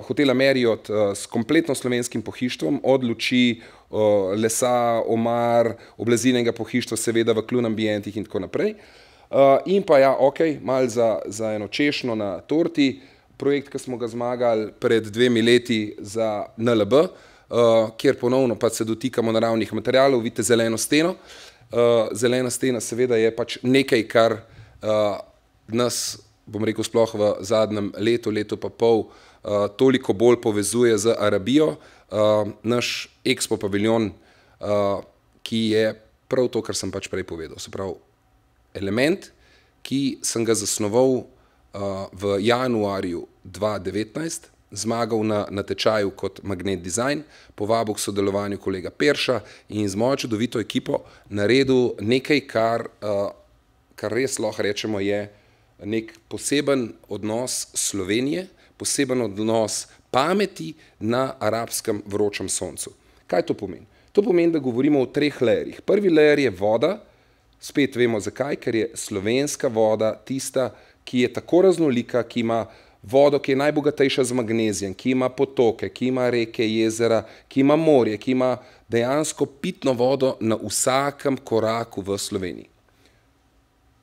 hotela Marriott s kompletno slovenskim pohištvom, od luči, lesa, omar, oblazinega pohištva, seveda v klun ambientih in tako naprej. In pa ja, ok, malo za eno češnjo na torti, projekt, ki smo ga zmagali pred 2 leti za NLB, kjer ponovno pa se dotikamo naravnih materialov, vidite zeleno steno. Zelena stena seveda je pač nekaj, kar nas, bom rekel, sploh v zadnjem letu pa pol, toliko bolj povezuje z Arabijo. Naš Expo paviljon, ki je prav to, kar sem pač prej povedal. Se pravi, element, ki sem ga zasnoval v januarju 2019, zmagal na natečaju kot Magnet Design, povabil k sodelovanju kolega Perša in z mojo čudovito ekipo naredil nekaj, kar res lahko rečemo je nek poseben odnos Slovenije, poseben odnos pameti na arabskem vročem soncu. Kaj to pomeni? To pomeni, da govorimo o 3 layerjih. Prvi layer je voda, spet vemo zakaj, ker je slovenska voda tista, ki je tako raznolika, ki ima vodo, ki je najbogatejša z magnezijem, ki ima potoke, ki ima reke, jezera, ki ima morje, ki ima dejansko pitno vodo na vsakem koraku v Sloveniji.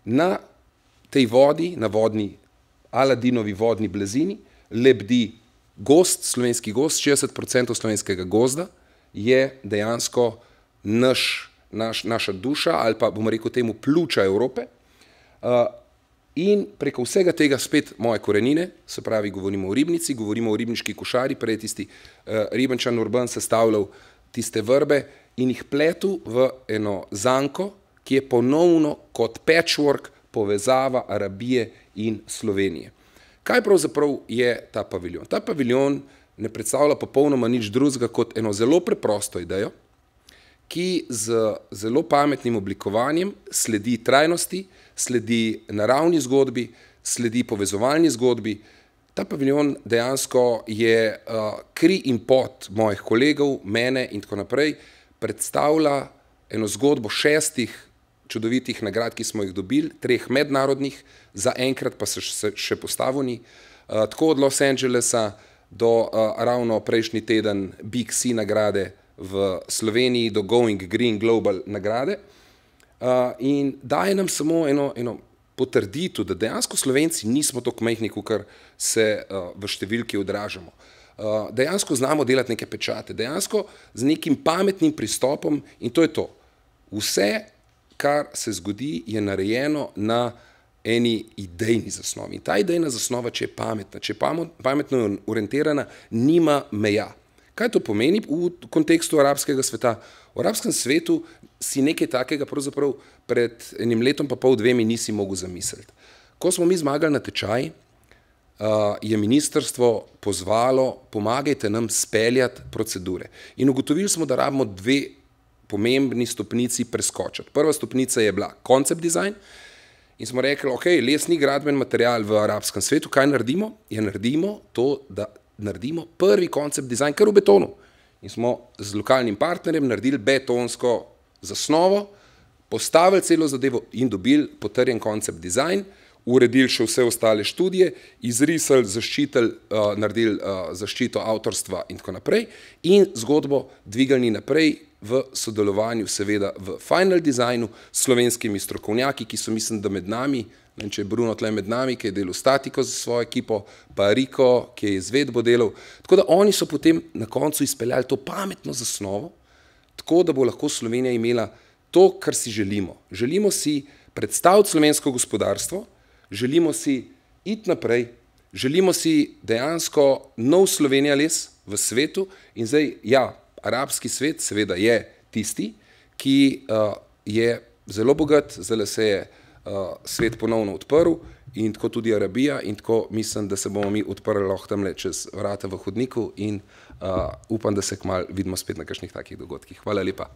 Na tej vodi, na Aladinovi vodni blazini, lebdi gost, slovenski gost, 60% slovenskega gozda je dejansko naša duša ali pa, bomo rekel temu, pljuča Evrope. In preko vsega tega spet moje korenine, se pravi, govorimo o ribnici, govorimo o ribniški košari, prej tisti Ribenčan Urban sestavljal tiste vrbe in jih pletu v eno zanko, ki je ponovno kot patchwork povezava Arabije in Slovenije. Kaj pravzaprav je ta paviljon? Ta paviljon ne predstavlja popolnoma nič drugega kot eno zelo preprosto idejo, ki z zelo pametnim oblikovanjem sledi trajnosti, sledi naravni zgodbi, sledi povezovalni zgodbi. Ta paviljon dejansko je kri in pot mojih kolegov, mene in tako naprej, predstavlja eno zgodbo 6 čudovitih nagrad, ki smo jih dobili, 3 mednarodnih, zaenkrat pa se še postavljeni, tako od Los Angelesa do ravno prejšnji teden Big C nagrade v Sloveniji, do Going Green Global nagrade. In daje nam samo eno potrditev, da dejansko Slovenci nismo tako majhni, kakor se v številki odražamo. Dejansko znamo delati neke pečate, dejansko z nekim pametnim pristopom in to je to. Vse, kar se zgodi, je narejeno na eni idejni zasnovi. In ta idejna zasnova, če je pametna, če je pametno orientirana, nima meja. Kaj to pomeni v kontekstu arabskega sveta? V arabskem svetu si nekaj takega pravzaprav pred 1 letom pa pol, 2 nisi mogel zamisliti. Ko smo mi zmagali na tečaj, je ministrstvo pozvalo, pomagajte nam speljati procedure. In ugotovili smo, da rabimo 2 pomembni stopnici preskočiti. Prva stopnica je bila concept design in smo rekli, ok, les ni gradben material v arabskem svetu, kaj naredimo? Ja, naredimo to, da naredimo prvi concept design kar v betonu. In smo z lokalnim partnerjem naredili betonsko zasnovo, postavili celo zadevo in dobili potrjen concept design, uredili še vse ostale študije, izrisali, zaščitili, naredili zaščito avtorstva in tako naprej in zgodbo dvigali naprej v sodelovanju seveda v final designu s slovenskimi strokovnjaki, ki so, mislim, da med nami, ne vem, če je Bruno tle med nami, ki je delal statiko za svojo ekipo, pa Riko, ki je izvedbo delal. Tako da oni so potem na koncu izpeljali to pametno zasnovo, tako da bo lahko Slovenija imela to, kar si želimo. Želimo si predstaviti slovensko gospodarstvo, želimo si iti naprej, želimo si dejansko nov Slovenija les v svetu in zdaj, ja, arabski svet seveda je tisti, ki je zelo bogat, zdaj se je svet ponovno odprl in tako tudi Arabija in tako mislim, da se bomo mi odprli lahko tamle čez vrata v hodniku in upam, da se kmalu vidimo spet na kakšnih takih dogodkih. Hvala lepa.